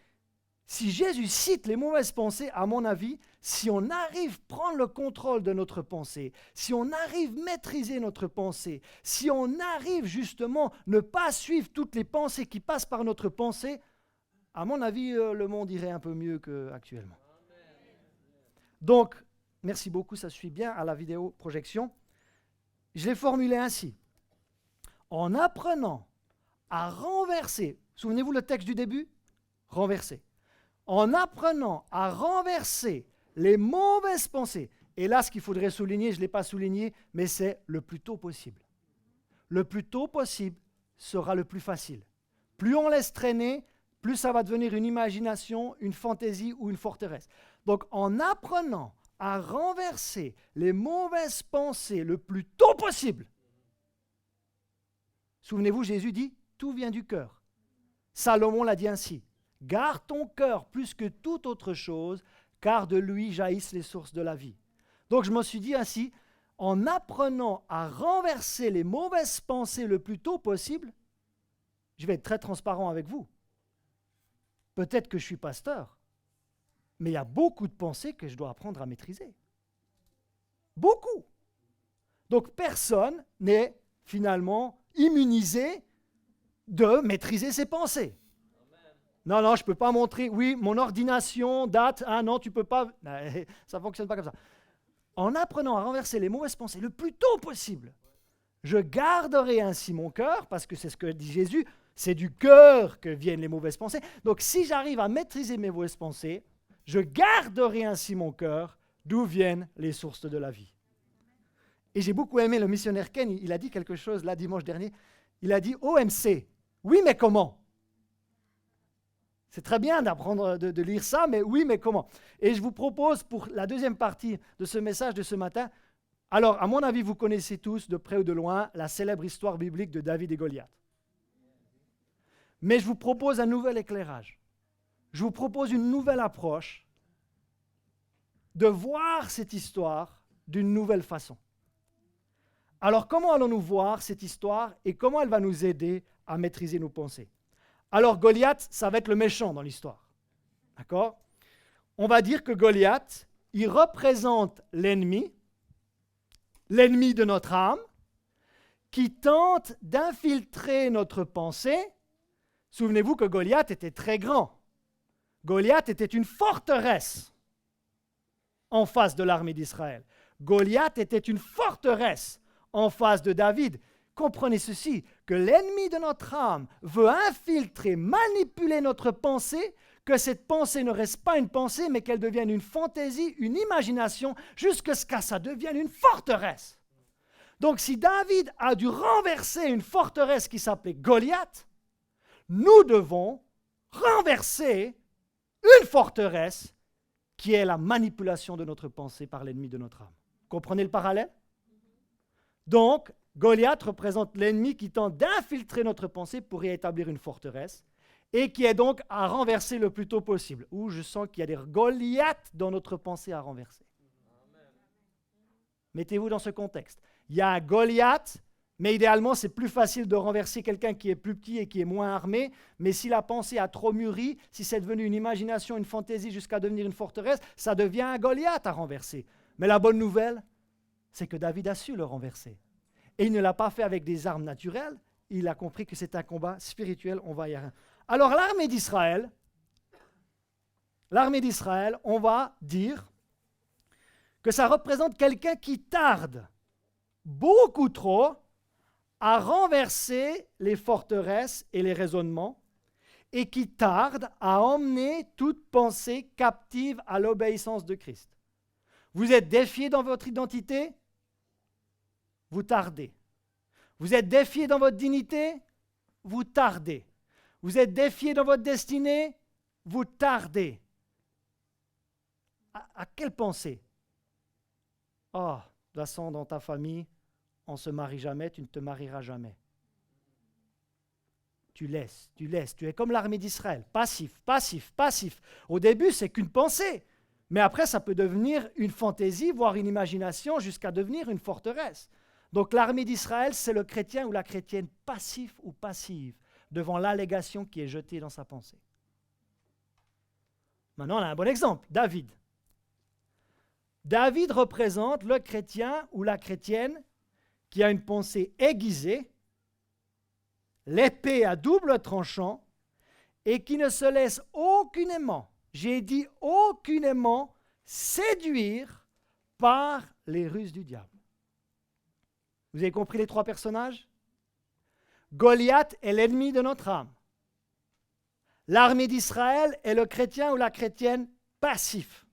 Si Jésus cite les mauvaises pensées, à mon avis, si on arrive à prendre le contrôle de notre pensée, si on arrive à maîtriser notre pensée, si on arrive justement à ne pas suivre toutes les pensées qui passent par notre pensée, à mon avis, le monde irait un peu mieux qu'actuellement. Donc, merci beaucoup, ça suit bien à la vidéo projection. Je l'ai formulé ainsi. En apprenant à renverser, souvenez-vous le texte du début? Renverser. En apprenant à renverser les mauvaises pensées, et là ce qu'il faudrait souligner, je ne l'ai pas souligné, mais c'est le plus tôt possible. Le plus tôt possible sera le plus facile. Plus on laisse traîner, plus ça va devenir une imagination, une fantaisie ou une forteresse. Donc en apprenant à renverser les mauvaises pensées le plus tôt possible, souvenez-vous, Jésus dit, tout vient du cœur. Salomon l'a dit ainsi. Garde ton cœur plus que toute autre chose, car de lui jaillissent les sources de la vie. Donc je me suis dit ainsi, en apprenant à renverser les mauvaises pensées le plus tôt possible, je vais être très transparent avec vous. Peut-être que je suis pasteur, mais il y a beaucoup de pensées que je dois apprendre à maîtriser. Beaucoup. Donc personne n'est finalement immunisé de maîtriser ses pensées. Non, je ne peux pas montrer, oui, mon ordination date, non, tu ne peux pas, ça ne fonctionne pas comme ça. En apprenant à renverser les mauvaises pensées le plus tôt possible, je garderai ainsi mon cœur, parce que c'est ce que dit Jésus, c'est du cœur que viennent les mauvaises pensées. Donc si j'arrive à maîtriser mes mauvaises pensées, je garderai ainsi mon cœur, d'où viennent les sources de la vie. Et j'ai beaucoup aimé le missionnaire Ken, il a dit quelque chose là dimanche dernier, il a dit OMC, oui mais comment ? C'est très bien d'apprendre de lire ça, mais oui, mais comment? Et je vous propose pour la deuxième partie de ce message de ce matin, alors à mon avis, vous connaissez tous de près ou de loin la célèbre histoire biblique de David et Goliath. Mais je vous propose un nouvel éclairage. Je vous propose une nouvelle approche de voir cette histoire d'une nouvelle façon. Alors comment allons-nous voir cette histoire et comment elle va nous aider à maîtriser nos pensées? Alors Goliath, ça va être le méchant dans l'histoire. D'accord? On va dire que Goliath, il représente l'ennemi de notre âme, qui tente d'infiltrer notre pensée. Souvenez-vous que Goliath était très grand. Goliath était une forteresse. en face de l'armée d'Israël. Goliath était une forteresse en face de David. Comprenez ceci, que l'ennemi de notre âme veut infiltrer, manipuler notre pensée, que cette pensée ne reste pas une pensée, mais qu'elle devienne une fantaisie, une imagination, jusqu'à ce que ça devienne une forteresse. Donc si David a dû renverser une forteresse qui s'appelait Goliath, nous devons renverser une forteresse qui est la manipulation de notre pensée par l'ennemi de notre âme. Comprenez le parallèle? Donc, Goliath représente l'ennemi qui tente d'infiltrer notre pensée pour y établir une forteresse et qui est donc à renverser le plus tôt possible. Où je sens qu'il y a des Goliaths dans notre pensée à renverser. Mettez-vous dans ce contexte. Il y a un Goliath, mais idéalement, c'est plus facile de renverser quelqu'un qui est plus petit et qui est moins armé. Mais si la pensée a trop mûri, si c'est devenu une imagination, une fantaisie jusqu'à devenir une forteresse, ça devient un Goliath à renverser. Mais la bonne nouvelle, c'est que David a su le renverser. Et il ne l'a pas fait avec des armes naturelles. Il a compris que c'est un combat spirituel. On va y arriver. Alors l'armée d'Israël, on va dire que ça représente quelqu'un qui tarde beaucoup trop à renverser les forteresses et les raisonnements et qui tarde à emmener toute pensée captive à l'obéissance de Christ. Vous êtes défié dans votre identité? Vous tardez. Vous êtes défié dans votre dignité? Vous tardez. Vous êtes défié dans votre destinée? Vous tardez. À quelle pensée? Oh, de toute façon, dans ta famille, on ne se marie jamais, tu ne te marieras jamais. Tu laisses, tu es comme l'armée d'Israël, passif, passif, passif. Au début, c'est qu'une pensée, mais après, ça peut devenir une fantaisie, voire une imagination, jusqu'à devenir une forteresse. Donc l'armée d'Israël, c'est le chrétien ou la chrétienne passif ou passive devant l'allégation qui est jetée dans sa pensée. Maintenant, on a un bon exemple, David. David représente le chrétien ou la chrétienne qui a une pensée aiguisée, l'épée à double tranchant, et qui ne se laisse aucunement, j'ai dit aucunement, séduire par les ruses du diable. Vous avez compris les trois personnages? Goliath est l'ennemi de notre âme. L'armée d'Israël est le chrétien ou la chrétienne passif.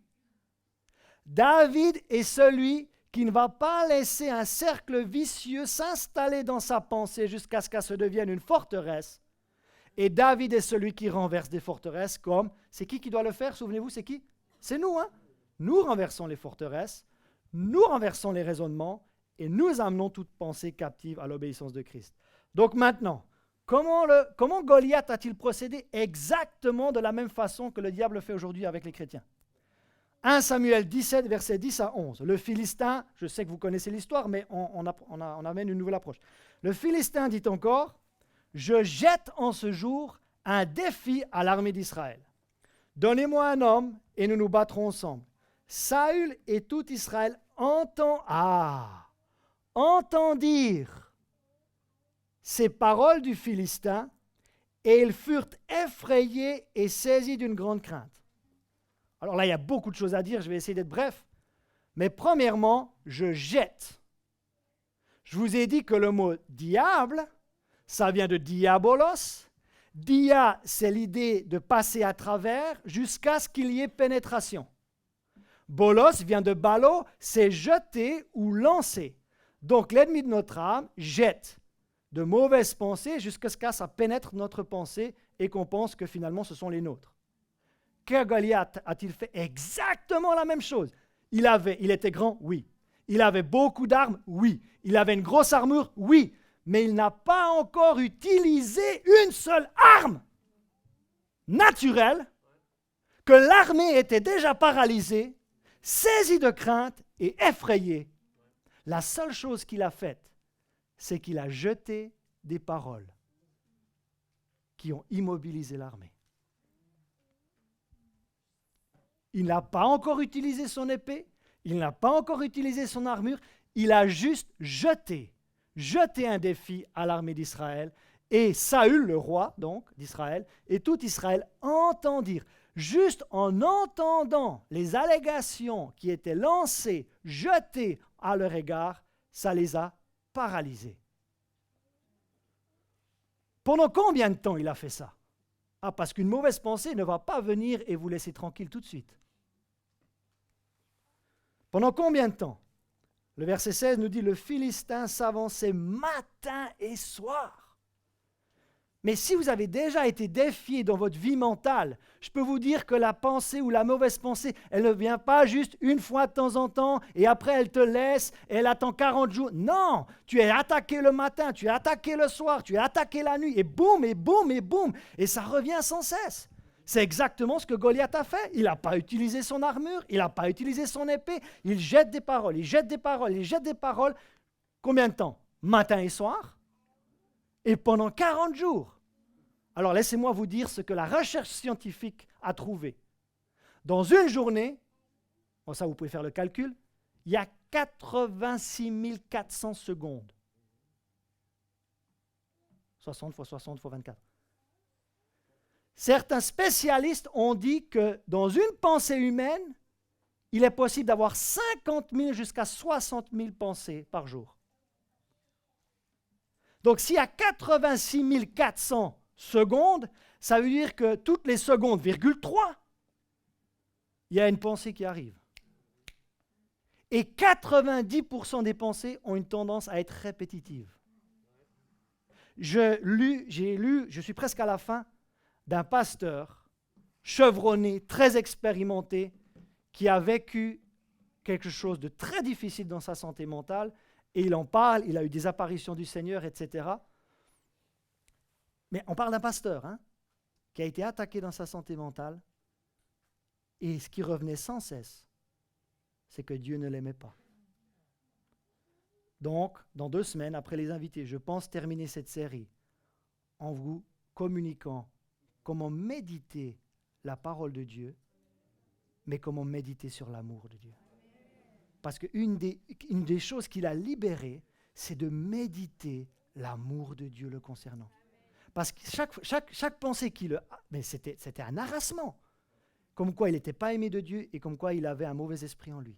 David est celui qui ne va pas laisser un cercle vicieux s'installer dans sa pensée jusqu'à ce qu'elle se devienne une forteresse. Et David est celui qui renverse des forteresses comme... C'est qui doit le faire? Souvenez-vous, c'est qui? C'est nous, hein? Nous renversons les forteresses, nous renversons les raisonnements et nous amenons toute pensée captive à l'obéissance de Christ. Donc maintenant, comment Goliath a-t-il procédé? Exactement de la même façon que le diable fait aujourd'hui avec les chrétiens. 1 Samuel 17, versets 10 à 11. Le Philistin, je sais que vous connaissez l'histoire, mais on amène une nouvelle approche. Le Philistin dit encore, « Je jette en ce jour un défi à l'armée d'Israël. Donnez-moi un homme et nous nous battrons ensemble. » Saül et tout Israël entendirent ces paroles du Philistin et ils furent effrayés et saisis d'une grande crainte. Alors là, il y a beaucoup de choses à dire, je vais essayer d'être bref. Mais premièrement, je jette. Je vous ai dit que le mot diable, ça vient de diabolos. Dia, c'est l'idée de passer à travers jusqu'à ce qu'il y ait pénétration. Bolos vient de balo, c'est jeter ou lancer. Donc l'ennemi de notre âme jette de mauvaises pensées jusqu'à ce que ça pénètre notre pensée et qu'on pense que finalement ce sont les nôtres. Que Goliath a-t-il fait? Exactement la même chose. Il était grand? Oui. Il avait beaucoup d'armes? Oui. Il avait une grosse armure? Oui. Mais il n'a pas encore utilisé une seule arme naturelle, que l'armée était déjà paralysée, saisie de crainte et effrayée. La seule chose qu'il a faite, c'est qu'il a jeté des paroles qui ont immobilisé l'armée. Il n'a pas encore utilisé son épée, il n'a pas encore utilisé son armure, il a juste jeté un défi à l'armée d'Israël. Et Saül, le roi donc d'Israël, et tout Israël entendirent. juste en entendant les allégations qui étaient lancées, jetées à leur égard, ça les a paralysés. Pendant combien de temps il a fait ça? Ah, parce qu'une mauvaise pensée ne va pas venir et vous laisser tranquille tout de suite. Pendant combien de temps? Le verset 16 nous dit, le Philistin s'avançait matin et soir. Mais si vous avez déjà été défié dans votre vie mentale, je peux vous dire que la pensée ou la mauvaise pensée, elle ne vient pas juste une fois de temps en temps et après elle te laisse et elle attend 40 jours. Non, tu es attaqué le matin, tu es attaqué le soir, tu es attaqué la nuit et boum, et boum, et boum. Et ça revient sans cesse. C'est exactement ce que Goliath a fait. Il n'a pas utilisé son armure, il n'a pas utilisé son épée. Il jette des paroles, il jette des paroles, il jette des paroles. Combien de temps? Matin et soir. Et pendant 40 jours. Alors laissez-moi vous dire ce que la recherche scientifique a trouvé. Dans une journée, bon ça vous pouvez faire le calcul, il y a 86 400 secondes. 60 fois 60 fois 24. Certains spécialistes ont dit que dans une pensée humaine, il est possible d'avoir 50 000 jusqu'à 60 000 pensées par jour. Donc s'il y a 86 400 secondes, ça veut dire que toutes les secondes, virgule 3, il y a une pensée qui arrive. Et 90% des pensées ont une tendance à être répétitives. J'ai lu, je suis presque à la fin, d'un pasteur chevronné, très expérimenté, qui a vécu quelque chose de très difficile dans sa santé mentale, et il en parle, il a eu des apparitions du Seigneur, etc. Mais on parle d'un pasteur qui a été attaqué dans sa santé mentale, et ce qui revenait sans cesse, c'est que Dieu ne l'aimait pas. Donc, dans 2 semaines, après les invités, je pense terminer cette série en vous communiquant comment méditer la parole de Dieu, mais comment méditer sur l'amour de Dieu. Parce qu'une des choses qu'il a libérées, c'est de méditer l'amour de Dieu le concernant. Parce que chaque pensée mais c'était un harassement. Comme quoi il n'était pas aimé de Dieu et comme quoi il avait un mauvais esprit en lui.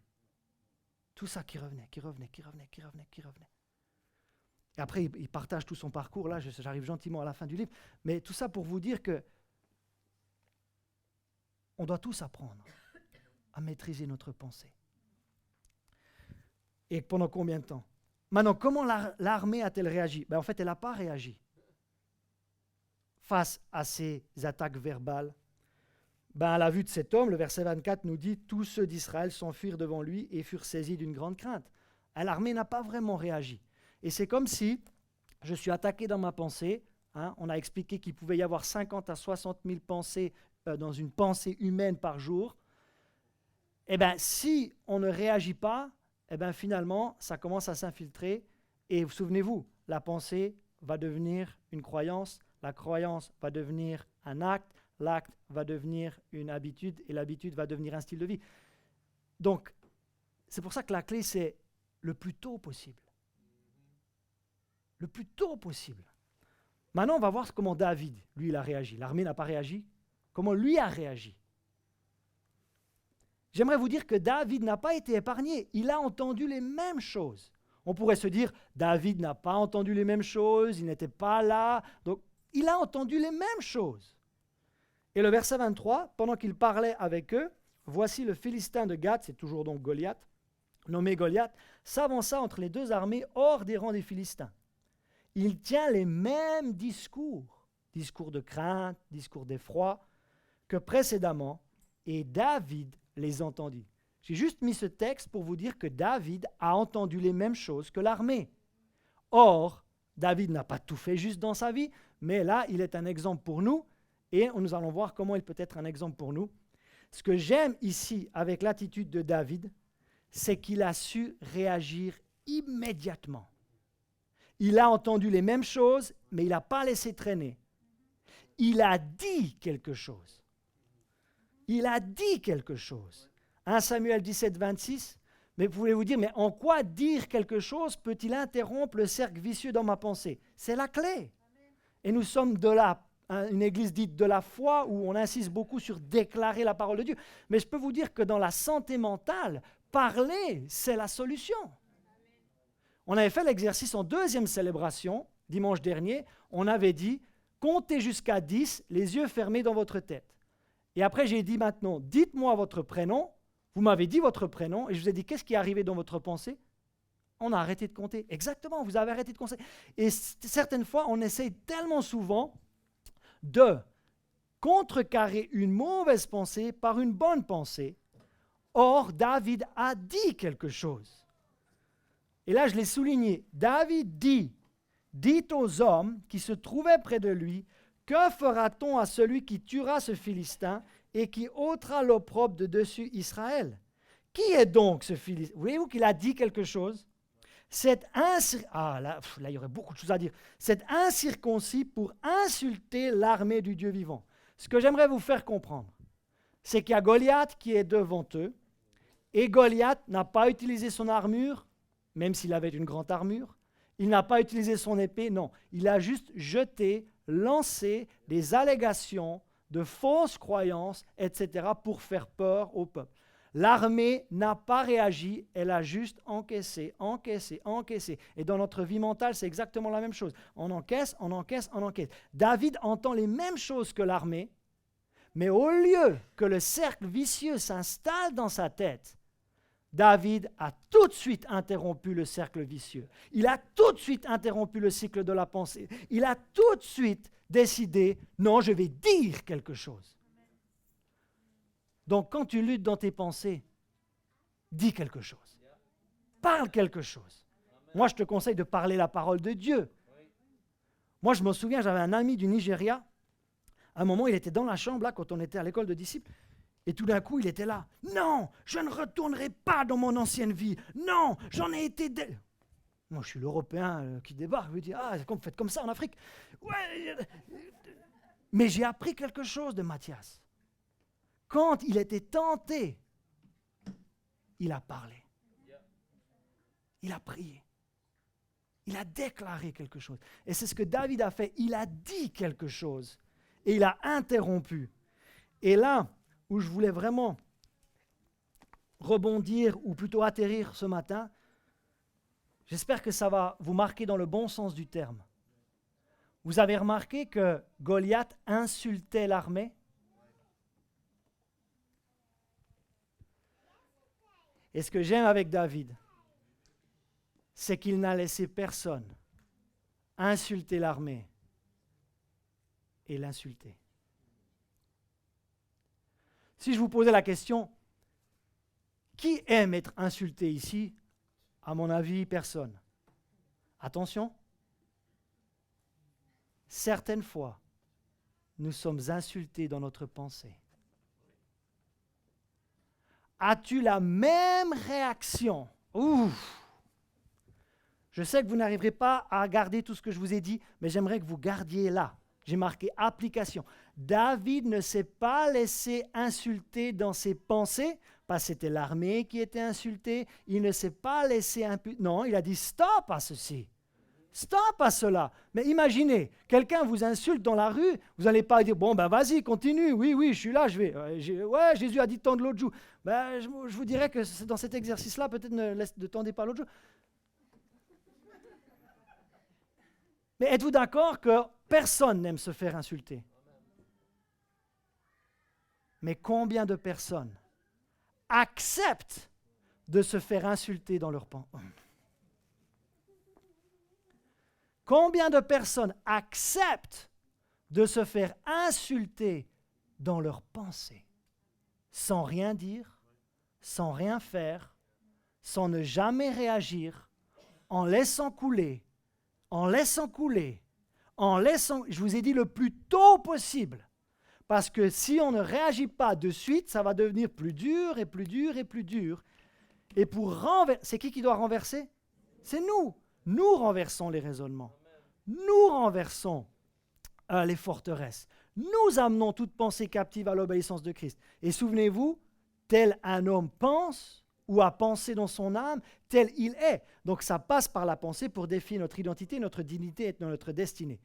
Tout ça qui revenait. Et après, il partage tout son parcours. Là, j'arrive gentiment à la fin du livre. Mais tout ça pour vous dire que on doit tous apprendre à maîtriser notre pensée. Et pendant combien de temps? Maintenant, comment l'armée a-t-elle réagi? En fait, elle n'a pas réagi face à ces attaques verbales. À la vue de cet homme, le verset 24 nous dit « Tous ceux d'Israël s'enfuirent devant lui et furent saisis d'une grande crainte. » L'armée n'a pas vraiment réagi. Et c'est comme si je suis attaqué dans ma pensée. On a expliqué qu'il pouvait y avoir 50 à 60 000 pensées dans une pensée humaine par jour. Si on ne réagit pas, finalement, ça commence à s'infiltrer. Et souvenez-vous, la pensée va devenir une croyance, la croyance va devenir un acte, l'acte va devenir une habitude et l'habitude va devenir un style de vie. Donc, c'est pour ça que la clé, c'est le plus tôt possible. Le plus tôt possible. Maintenant, on va voir comment David, lui, il a réagi. L'armée n'a pas réagi. Comment lui a réagi? J'aimerais vous dire que David n'a pas été épargné. Il a entendu les mêmes choses. On pourrait se dire, David n'a pas entendu les mêmes choses, il n'était pas là. Donc, il a entendu les mêmes choses. Et le verset 23, pendant qu'il parlait avec eux, voici le Philistin de Gath, c'est toujours donc Goliath, nommé Goliath, s'avança entre les deux armées hors des rangs des Philistins. Il tient les mêmes discours de crainte, discours d'effroi, que précédemment, et David les entendit. J'ai juste mis ce texte pour vous dire que David a entendu les mêmes choses que l'armée. Or, David n'a pas tout fait juste dans sa vie, mais là, il est un exemple pour nous, et nous allons voir comment il peut être un exemple pour nous. Ce que j'aime ici avec l'attitude de David, c'est qu'il a su réagir immédiatement. Il a entendu les mêmes choses, mais il n'a pas laissé traîner. Il a dit quelque chose. Il a dit quelque chose. 1 Samuel 17, 26, mais vous pouvez vous dire, mais en quoi dire quelque chose peut-il interrompre le cercle vicieux dans ma pensée? C'est la clé. Et nous sommes de là une église dite de la foi où on insiste beaucoup sur déclarer la parole de Dieu. Mais je peux vous dire que dans la santé mentale, parler, c'est la solution. On avait fait l'exercice en deuxième célébration, dimanche dernier. On avait dit, comptez jusqu'à 10, les yeux fermés dans votre tête. Et après, j'ai dit maintenant, dites-moi votre prénom. Vous m'avez dit votre prénom et je vous ai dit, qu'est-ce qui est arrivé dans votre pensée? On a arrêté de compter. Exactement, vous avez arrêté de compter. Et certaines fois, on essaye tellement souvent de contrecarrer une mauvaise pensée par une bonne pensée. Or, David a dit quelque chose. Et là, je l'ai souligné. David dit aux hommes qui se trouvaient près de lui, que fera-t-on à celui qui tuera ce Philistin et qui ôtera l'opprobre de dessus Israël? Qui est donc ce Philistin? Voyez-vous qu'il a dit quelque chose? Là, il y aurait beaucoup de choses à dire. C'est incirconcis pour insulter l'armée du Dieu vivant. Ce que j'aimerais vous faire comprendre, c'est qu'il y a Goliath qui est devant eux, et Goliath n'a pas utilisé son armure, même s'il avait une grande armure. Il n'a pas utilisé son épée, non. Il a juste jeté, lancé des allégations de fausses croyances, etc., pour faire peur au peuple. L'armée n'a pas réagi, elle a juste encaissé. Et dans notre vie mentale, c'est exactement la même chose. On encaisse. David entend les mêmes choses que l'armée, mais au lieu que le cercle vicieux s'installe dans sa tête, David a tout de suite interrompu le cercle vicieux. Il a tout de suite interrompu le cycle de la pensée. Il a tout de suite décidé, non, je vais dire quelque chose. Donc, quand tu luttes dans tes pensées, dis quelque chose. Parle quelque chose. Moi, je te conseille de parler la parole de Dieu. Moi, je me souviens, j'avais un ami du Nigeria. À un moment, il était dans la chambre, là, quand on était à l'école de disciples. Et tout d'un coup, il était là. Non, je ne retournerai pas dans mon ancienne vie. Non, j'en ai été... Moi, je suis l'Européen qui débarque. Je me dis, vous faites comme ça en Afrique. Ouais. Mais j'ai appris quelque chose de Matthias. Quand il était tenté, il a parlé. Il a prié. Il a déclaré quelque chose. Et c'est ce que David a fait. Il a dit quelque chose. Et il a interrompu. Et là où je voulais vraiment rebondir, ou plutôt atterrir ce matin, j'espère que ça va vous marquer dans le bon sens du terme. Vous avez remarqué que Goliath insultait l'armée? Et ce que j'aime avec David, c'est qu'il n'a laissé personne insulter l'armée et l'insulter. Si je vous posais la question, qui aime être insulté ici? À mon avis, personne. Attention, certaines fois, nous sommes insultés dans notre pensée. As-tu la même réaction? Je sais que vous n'arriverez pas à garder tout ce que je vous ai dit, mais j'aimerais que vous gardiez là. J'ai marqué application. David ne s'est pas laissé insulter dans ses pensées, parce que c'était l'armée qui était insultée. Il ne s'est pas laissé non, il a dit stop à ceci. Stop à cela. Mais imaginez, quelqu'un vous insulte dans la rue, vous n'allez pas dire, bon, ben vas-y, continue, oui, je suis là, je vais. Ouais, Jésus a dit tendre l'autre joue. Ben, je vous dirais que dans cet exercice-là, peut-être ne tendez pas l'autre joue. Mais êtes-vous d'accord que personne n'aime se faire insulter? Mais combien de personnes acceptent de se faire insulter dans leur pensée? Combien de personnes acceptent de se faire insulter dans leurs pensées, sans rien dire, sans rien faire, sans ne jamais réagir, en laissant couler, je vous ai dit le plus tôt possible, parce que si on ne réagit pas de suite, ça va devenir plus dur et plus dur et plus dur. Et pour renverser, c'est qui doit renverser? C'est nous. Nous renversons les raisonnements. Nous renversons les forteresses. Nous amenons toute pensée captive à l'obéissance de Christ. Et souvenez-vous, tel un homme pense ou a pensé dans son âme, tel il est. Donc ça passe par la pensée pour défier notre identité, notre dignité et notre destinée.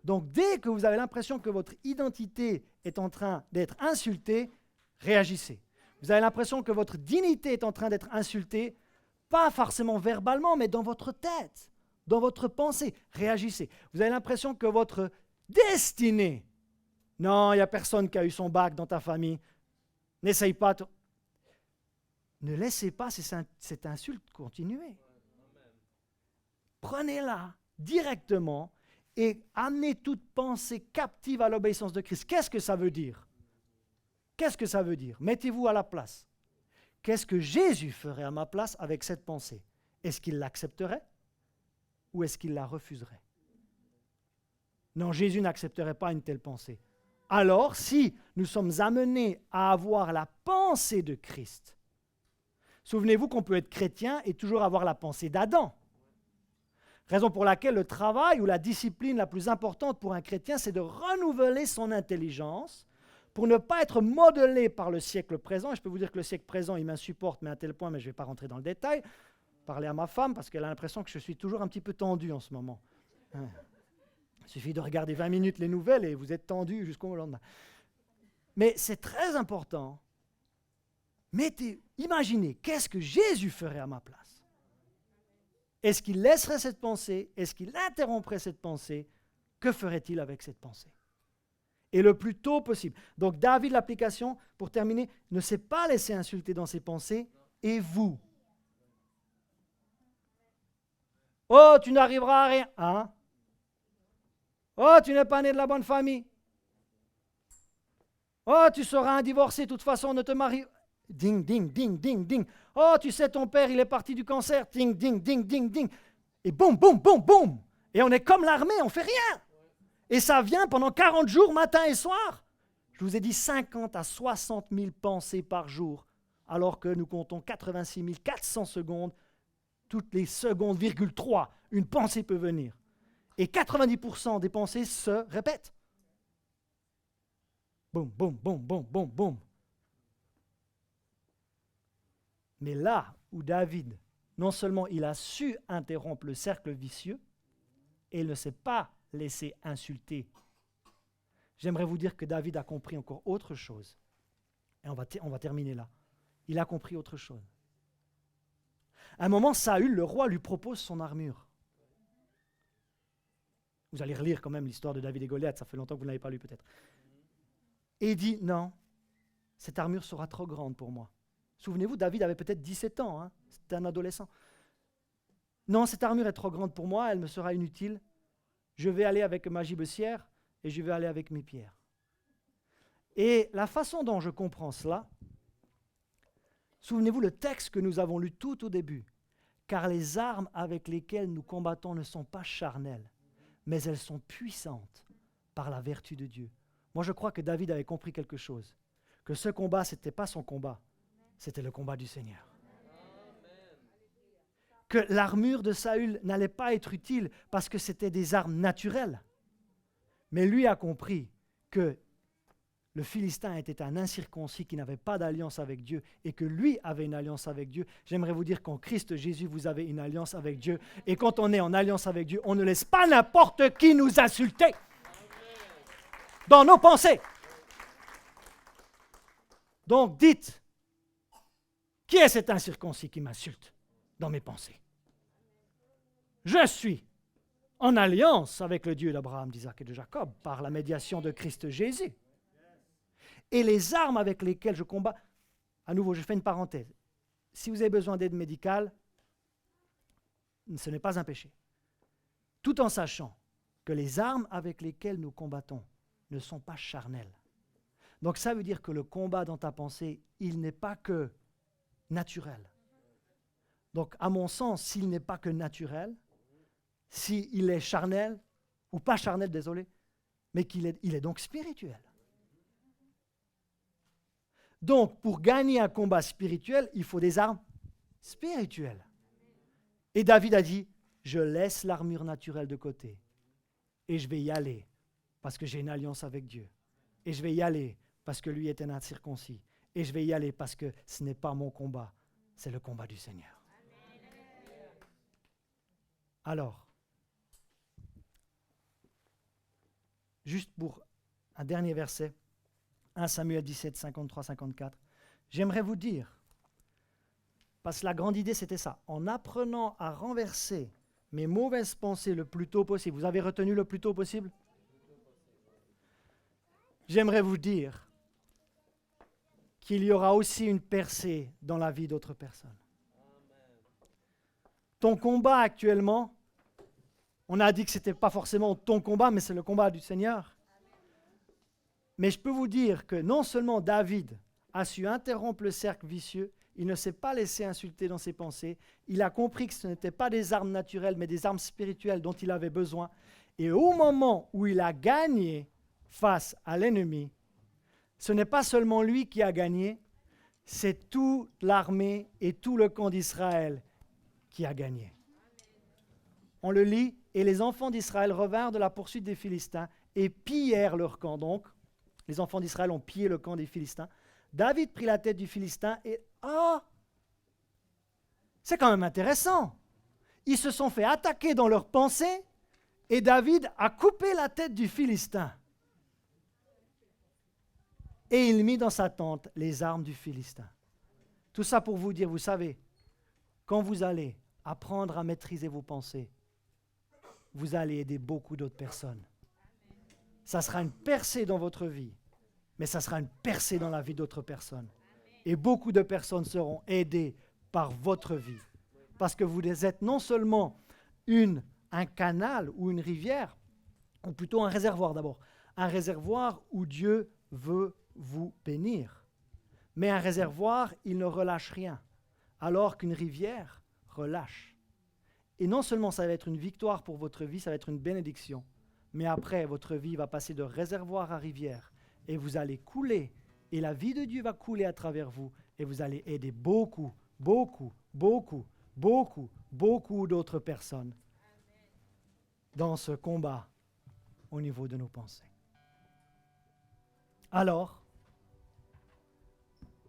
Donc dès que vous avez l'impression que votre identité est en train d'être insultée, réagissez. Vous avez l'impression que votre dignité est en train d'être insultée, pas forcément verbalement, mais dans votre tête, dans votre pensée, réagissez. Vous avez l'impression que votre destinée, non, il n'y a personne qui a eu son bac dans ta famille, n'essaye pas. Ne laissez pas cette insulte continuer. Prenez-la directement et amenez toute pensée captive à l'obéissance de Christ. Qu'est-ce que ça veut dire? Qu'est-ce que ça veut dire? Mettez-vous à la place. Qu'est-ce que Jésus ferait à ma place avec cette pensée? Est-ce qu'il l'accepterait ou est-ce qu'il la refuserait? Non, Jésus n'accepterait pas une telle pensée. Alors, si nous sommes amenés à avoir la pensée de Christ, souvenez-vous qu'on peut être chrétien et toujours avoir la pensée d'Adam. Raison pour laquelle le travail ou la discipline la plus importante pour un chrétien, c'est de renouveler son intelligence pour ne pas être modelé par le siècle présent. Et je peux vous dire que le siècle présent, il m'insupporte, mais à tel point, mais je ne vais pas rentrer dans le détail. Parler à ma femme, parce qu'elle a l'impression que je suis toujours un petit peu tendu en ce moment. Il suffit de regarder 20 minutes les nouvelles et vous êtes tendu jusqu'au lendemain. Mais c'est très important. Imaginez, qu'est-ce que Jésus ferait à ma place? Est-ce qu'il laisserait cette pensée? Est-ce qu'il interromprait cette pensée? Que ferait-il avec cette pensée? Et le plus tôt possible. Donc David, l'application, pour terminer, ne s'est pas laissé insulter dans ses pensées. Et vous? Oh, tu n'arriveras à rien. Hein? Oh, tu n'es pas né de la bonne famille. Oh, tu seras un divorcé, de toute façon, on ne te marie. Ding, ding, ding, ding, ding. Oh, tu sais, ton père, il est parti du cancer. Ding, ding, ding, ding, ding. Et boum, boum, boum, boum. Et on est comme l'armée, on ne fait rien. Et ça vient pendant 40 jours, matin et soir. Je vous ai dit 50 à 60 000 pensées par jour, alors que nous comptons 86 400 secondes. Toutes les secondes, virgule 3, une pensée peut venir. Et 90% des pensées se répètent. Boum, boum, boum, boum, boum, boum. Mais là où David, non seulement il a su interrompre le cercle vicieux, et il ne s'est pas laissé insulter, j'aimerais vous dire que David a compris encore autre chose. Et on va terminer là. Il a compris autre chose. À un moment, Saül, le roi, lui propose son armure. Vous allez relire quand même l'histoire de David et Goliath, ça fait longtemps que vous ne l'avez pas lu peut-être. Et il dit, non, cette armure sera trop grande pour moi. Souvenez-vous, David avait peut-être 17 ans, hein, c'était un adolescent. Non, cette armure est trop grande pour moi, elle me sera inutile. Je vais aller avec ma gibecière et je vais aller avec mes pierres. Et la façon dont je comprends cela, souvenez-vous le texte que nous avons lu tout au début. Car les armes avec lesquelles nous combattons ne sont pas charnelles, mais elles sont puissantes par la vertu de Dieu. Moi, je crois que David avait compris quelque chose. Que ce combat, ce n'était pas son combat, c'était le combat du Seigneur. Que l'armure de Saül n'allait pas être utile parce que c'était des armes naturelles. Mais lui a compris que le Philistin était un incirconcis qui n'avait pas d'alliance avec Dieu et que lui avait une alliance avec Dieu. J'aimerais vous dire qu'en Christ Jésus, vous avez une alliance avec Dieu. Et quand on est en alliance avec Dieu, on ne laisse pas n'importe qui nous insulter dans nos pensées. Donc dites, qui est cet incirconcis qui m'insulte dans mes pensées? Je suis en alliance avec le Dieu d'Abraham, d'Isaac et de Jacob par la médiation de Christ Jésus. Et les armes avec lesquelles je combats, à nouveau, je fais une parenthèse. Si vous avez besoin d'aide médicale, ce n'est pas un péché. Tout en sachant que les armes avec lesquelles nous combattons ne sont pas charnelles. Donc ça veut dire que le combat dans ta pensée, il n'est pas que naturel. Donc à mon sens, s'il n'est pas que naturel, s'il est charnel, ou pas charnel, désolé, mais il est donc spirituel. Donc, pour gagner un combat spirituel, il faut des armes spirituelles. Et David a dit, je laisse l'armure naturelle de côté et je vais y aller parce que j'ai une alliance avec Dieu. Et je vais y aller parce que lui est un incirconcis. Et je vais y aller parce que ce n'est pas mon combat, c'est le combat du Seigneur. Alors, juste pour un dernier verset, 1 Samuel 17, 53, 54. J'aimerais vous dire, parce que la grande idée c'était ça, en apprenant à renverser mes mauvaises pensées le plus tôt possible. Vous avez retenu le plus tôt possible? J'aimerais vous dire qu'il y aura aussi une percée dans la vie d'autres personnes. Ton combat actuellement, on a dit que ce n'était pas forcément ton combat, mais c'est le combat du Seigneur. Mais je peux vous dire que non seulement David a su interrompre le cercle vicieux, il ne s'est pas laissé insulter dans ses pensées, il a compris que ce n'étaient pas des armes naturelles, mais des armes spirituelles dont il avait besoin. Et au moment où il a gagné face à l'ennemi, ce n'est pas seulement lui qui a gagné, c'est toute l'armée et tout le camp d'Israël qui a gagné. On le lit, et les enfants d'Israël revinrent de la poursuite des Philistins et pillèrent leur camp. Donc, les enfants d'Israël ont pillé le camp des Philistins. David prit la tête du Philistin et... c'est quand même intéressant. Ils se sont fait attaquer dans leurs pensées et David a coupé la tête du Philistin. Et il mit dans sa tente les armes du Philistin. Tout ça pour vous dire, vous savez, quand vous allez apprendre à maîtriser vos pensées, vous allez aider beaucoup d'autres personnes. Ça sera une percée dans votre vie, mais ça sera une percée dans la vie d'autres personnes. Et beaucoup de personnes seront aidées par votre vie. Parce que vous êtes non seulement un canal ou une rivière, ou plutôt un réservoir d'abord. Un réservoir où Dieu veut vous bénir. Mais un réservoir, il ne relâche rien, alors qu'une rivière relâche. Et non seulement ça va être une victoire pour votre vie, ça va être une bénédiction, mais après, votre vie va passer de réservoir à rivière, et vous allez couler, et la vie de Dieu va couler à travers vous, et vous allez aider beaucoup, beaucoup, beaucoup, beaucoup, beaucoup d'autres personnes dans ce combat au niveau de nos pensées. Alors,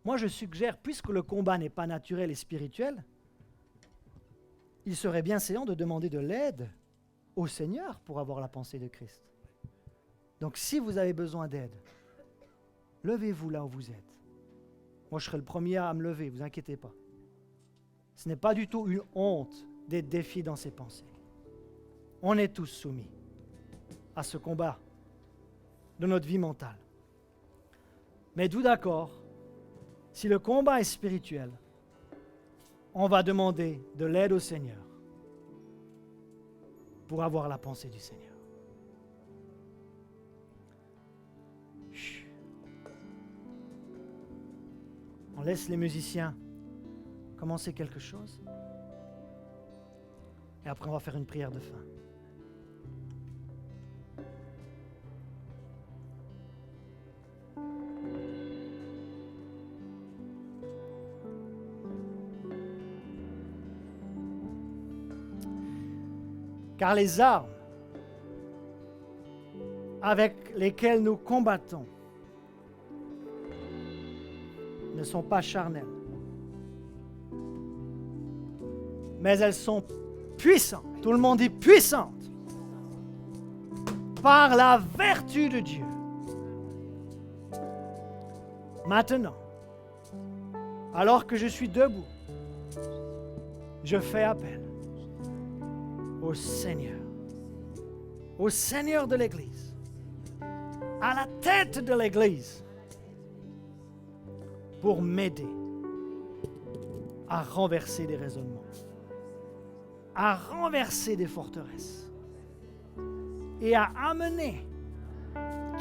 moi je suggère, puisque le combat n'est pas naturel et spirituel, il serait bien séant de demander de l'aide au Seigneur pour avoir la pensée de Christ. Donc si vous avez besoin d'aide, levez-vous là où vous êtes. Moi je serai le premier à me lever, vous inquiétez pas. Ce n'est pas du tout une honte d'être défié dans ses pensées. On est tous soumis à ce combat de notre vie mentale. Mais êtes-vous d'accord? Si le combat est spirituel, on va demander de l'aide au Seigneur pour avoir la pensée du Seigneur. Chut. On laisse les musiciens commencer quelque chose et après on va faire une prière de fin. Car les armes avec lesquelles nous combattons ne sont pas charnelles, mais elles sont puissantes. Tout le monde dit puissantes. Par la vertu de Dieu. Maintenant, alors que je suis debout, je fais appel au Seigneur de l'Église, à la tête de l'Église, pour m'aider à renverser des raisonnements, à renverser des forteresses et à amener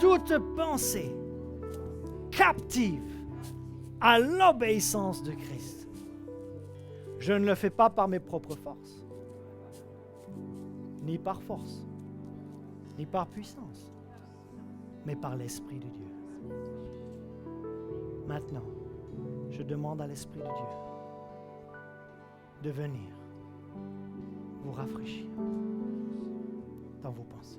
toute pensée captive à l'obéissance de Christ. Je ne le fais pas par mes propres forces, ni par force, ni par puissance, mais par l'Esprit de Dieu. Maintenant, je demande à l'Esprit de Dieu de venir vous rafraîchir dans vos pensées.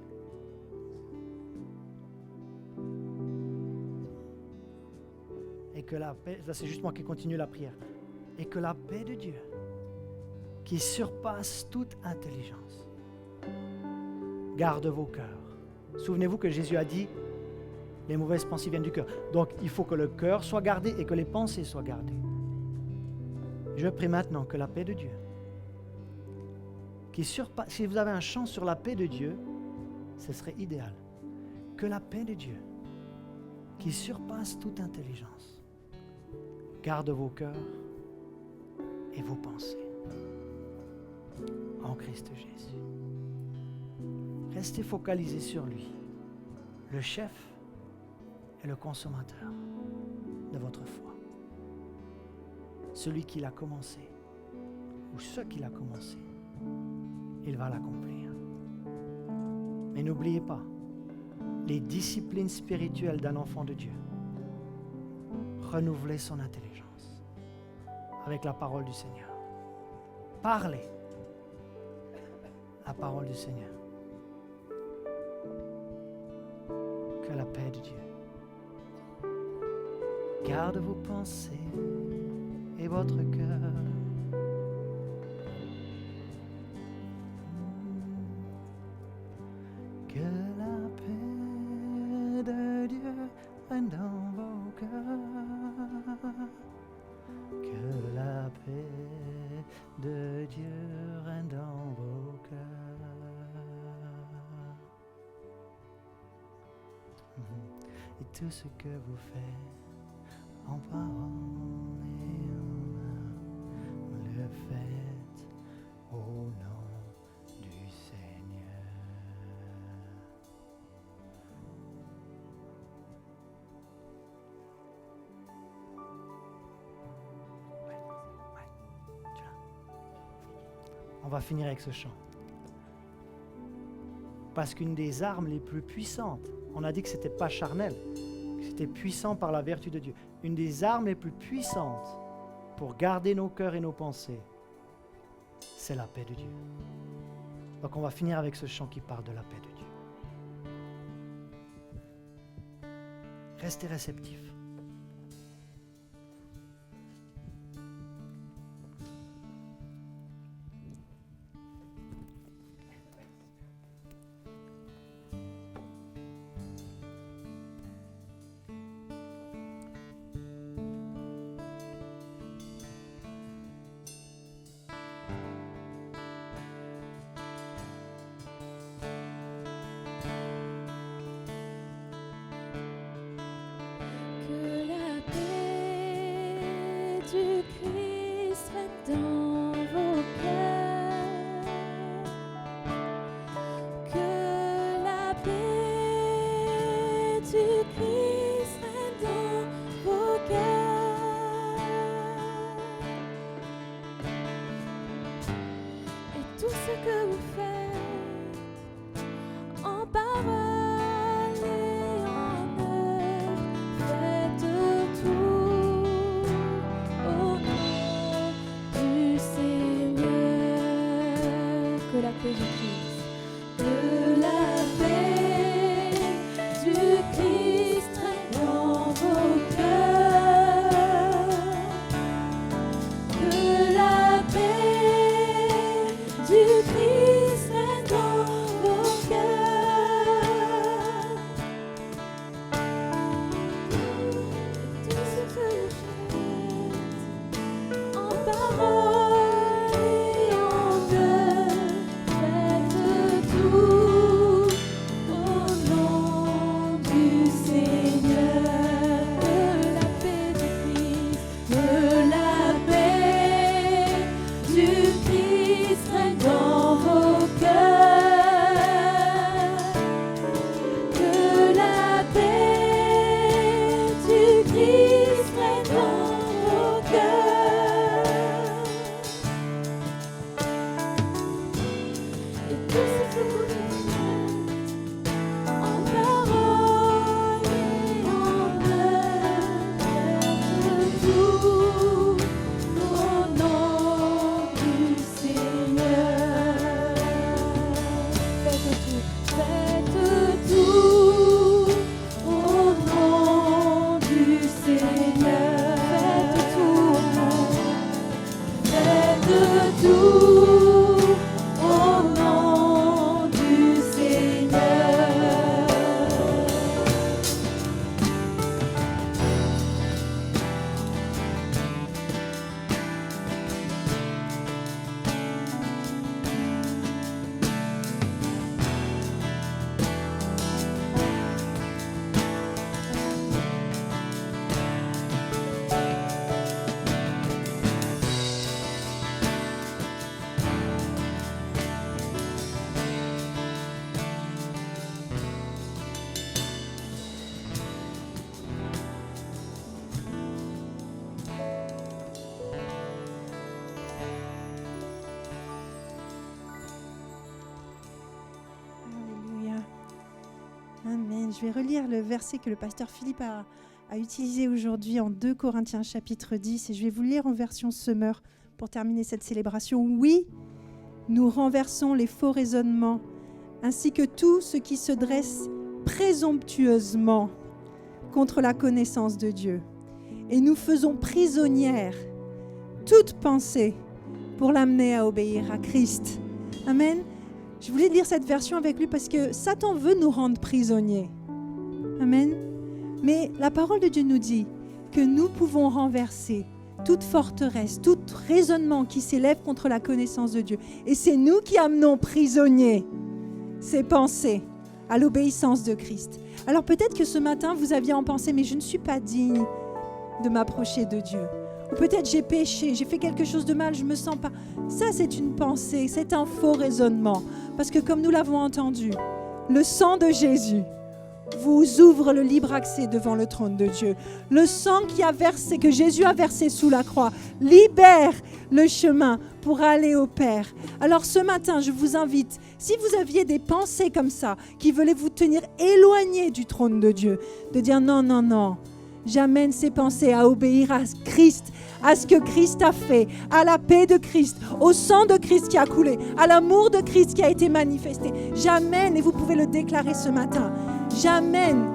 Et que la paix, là c'est juste moi qui continue la prière, et que la paix de Dieu, qui surpasse toute intelligence, garde vos cœurs Souvenez-vous que Jésus a dit, les mauvaises pensées viennent du cœur. Donc, il faut que le cœur soit gardé et que les pensées soient gardées. Je prie maintenant que la paix de Dieu, si vous avez un chant sur la paix de Dieu, ce serait idéal. Que la paix de Dieu, qui surpasse toute intelligence, garde vos cœurs et vos pensées en Christ Jésus. Restez focalisés sur lui, le chef et le consommateur de votre foi. Celui qui l'a commencé, ou ce qui l'a commencé, il va l'accomplir. Mais n'oubliez pas, les disciplines spirituelles d'un enfant de Dieu. Renouveler son intelligence avec la parole du Seigneur. Parlez la parole du Seigneur. Que la paix de Dieu garde vos pensées et votre cœur. Que la paix de Dieu règne dans vos cœurs. Que la paix de Dieu règne dans vos cœurs. Et tout ce que vous faites en parole et en âme, le faites au nom du Seigneur. On va finir avec ce chant. Parce qu'une des armes les plus puissantes, on a dit que ce n'était pas charnel, que c'était puissant par la vertu de Dieu. Une des armes les plus puissantes pour garder nos cœurs et nos pensées, c'est la paix de Dieu. Donc on va finir avec ce chant qui parle de la paix de Dieu. Restez réceptifs. Que la paix du Christ règne dans vos cœurs. Que la paix du Christ règne dans vos cœurs. Et tout ce que vous faites en parole et en œuvre, faites tout au nom du Seigneur. Que la paix du Christ, que la paix du Christ règne dans vos cœurs. Que la paix du Christ règne dans vos cœurs. Tout ce que vous faites en parole et en œuvre, faites tout au nom du Seigneur. Que la paix du Christ, que la paix du Christ règne dans vos cœurs. Que la paix du Christ règne dans vos cœurs. Je vais relire le verset que le pasteur Philippe a utilisé aujourd'hui en 2 Corinthiens chapitre 10 et je vais vous le lire en version Semeur pour terminer cette célébration. Oui, nous renversons les faux raisonnements ainsi que tout ce qui se dresse présomptueusement contre la connaissance de Dieu. Et nous faisons prisonnière toute pensée pour l'amener à obéir à Christ. Amen. Je voulais lire cette version avec lui parce que Satan veut nous rendre prisonniers. Amen. Mais la parole de Dieu nous dit que nous pouvons renverser toute forteresse, tout raisonnement qui s'élève contre la connaissance de Dieu. Et c'est nous qui amenons prisonniers ces pensées à l'obéissance de Christ. Alors peut-être que ce matin, vous aviez en pensée, mais je ne suis pas digne de m'approcher de Dieu. Ou peut-être j'ai péché, j'ai fait quelque chose de mal, je ne me sens pas. Ça, c'est une pensée, c'est un faux raisonnement. Parce que comme nous l'avons entendu, le sang de Jésus vous ouvre le libre accès devant le trône de Dieu. Le sang que Jésus a versé sous la croix libère le chemin pour aller au Père. Alors ce matin, je vous invite, si vous aviez des pensées comme ça, qui voulaient vous tenir éloignés du trône de Dieu, de dire non, non, non, j'amène ces pensées à obéir à Christ, à ce que Christ a fait, à la paix de Christ, au sang de Christ qui a coulé, à l'amour de Christ qui a été manifesté. J'amène, et vous pouvez le déclarer ce matin, j'amène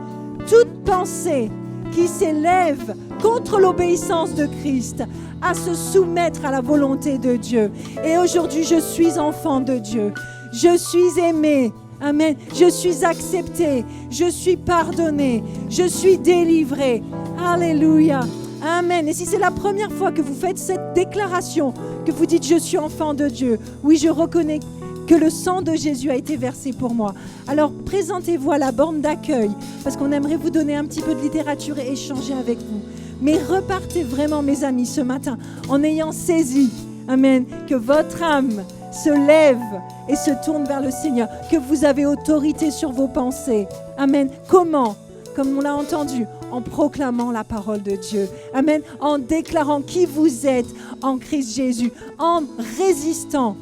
toute pensée qui s'élève contre l'obéissance de Christ à se soumettre à la volonté de Dieu. Et aujourd'hui, je suis enfant de Dieu. Je suis aimé. Amen. Je suis accepté. Je suis pardonné. Je suis délivré. Alléluia. Amen. Et si c'est la première fois que vous faites cette déclaration, que vous dites « Je suis enfant de Dieu », oui, je reconnais que le sang de Jésus a été versé pour moi. Alors, présentez-vous à la borne d'accueil, parce qu'on aimerait vous donner un petit peu de littérature et échanger avec vous. Mais repartez vraiment, mes amis, ce matin, en ayant saisi, amen, que votre âme se lève et se tourne vers le Seigneur, que vous avez autorité sur vos pensées. Amen. Comment ? Comme on l'a entendu, en proclamant la parole de Dieu. Amen. En déclarant qui vous êtes en Christ Jésus, en résistant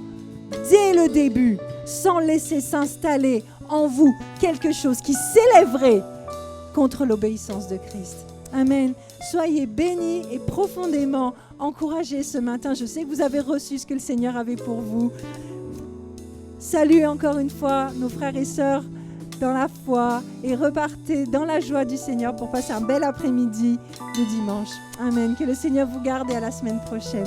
dès le début, sans laisser s'installer en vous quelque chose qui s'élèverait contre l'obéissance de Christ. Amen. Soyez bénis et profondément encouragés ce matin. Je sais que vous avez reçu ce que le Seigneur avait pour vous. Saluez encore une fois nos frères et sœurs dans la foi et repartez dans la joie du Seigneur pour passer un bel après-midi de dimanche. Amen. Que le Seigneur vous garde et à la semaine prochaine.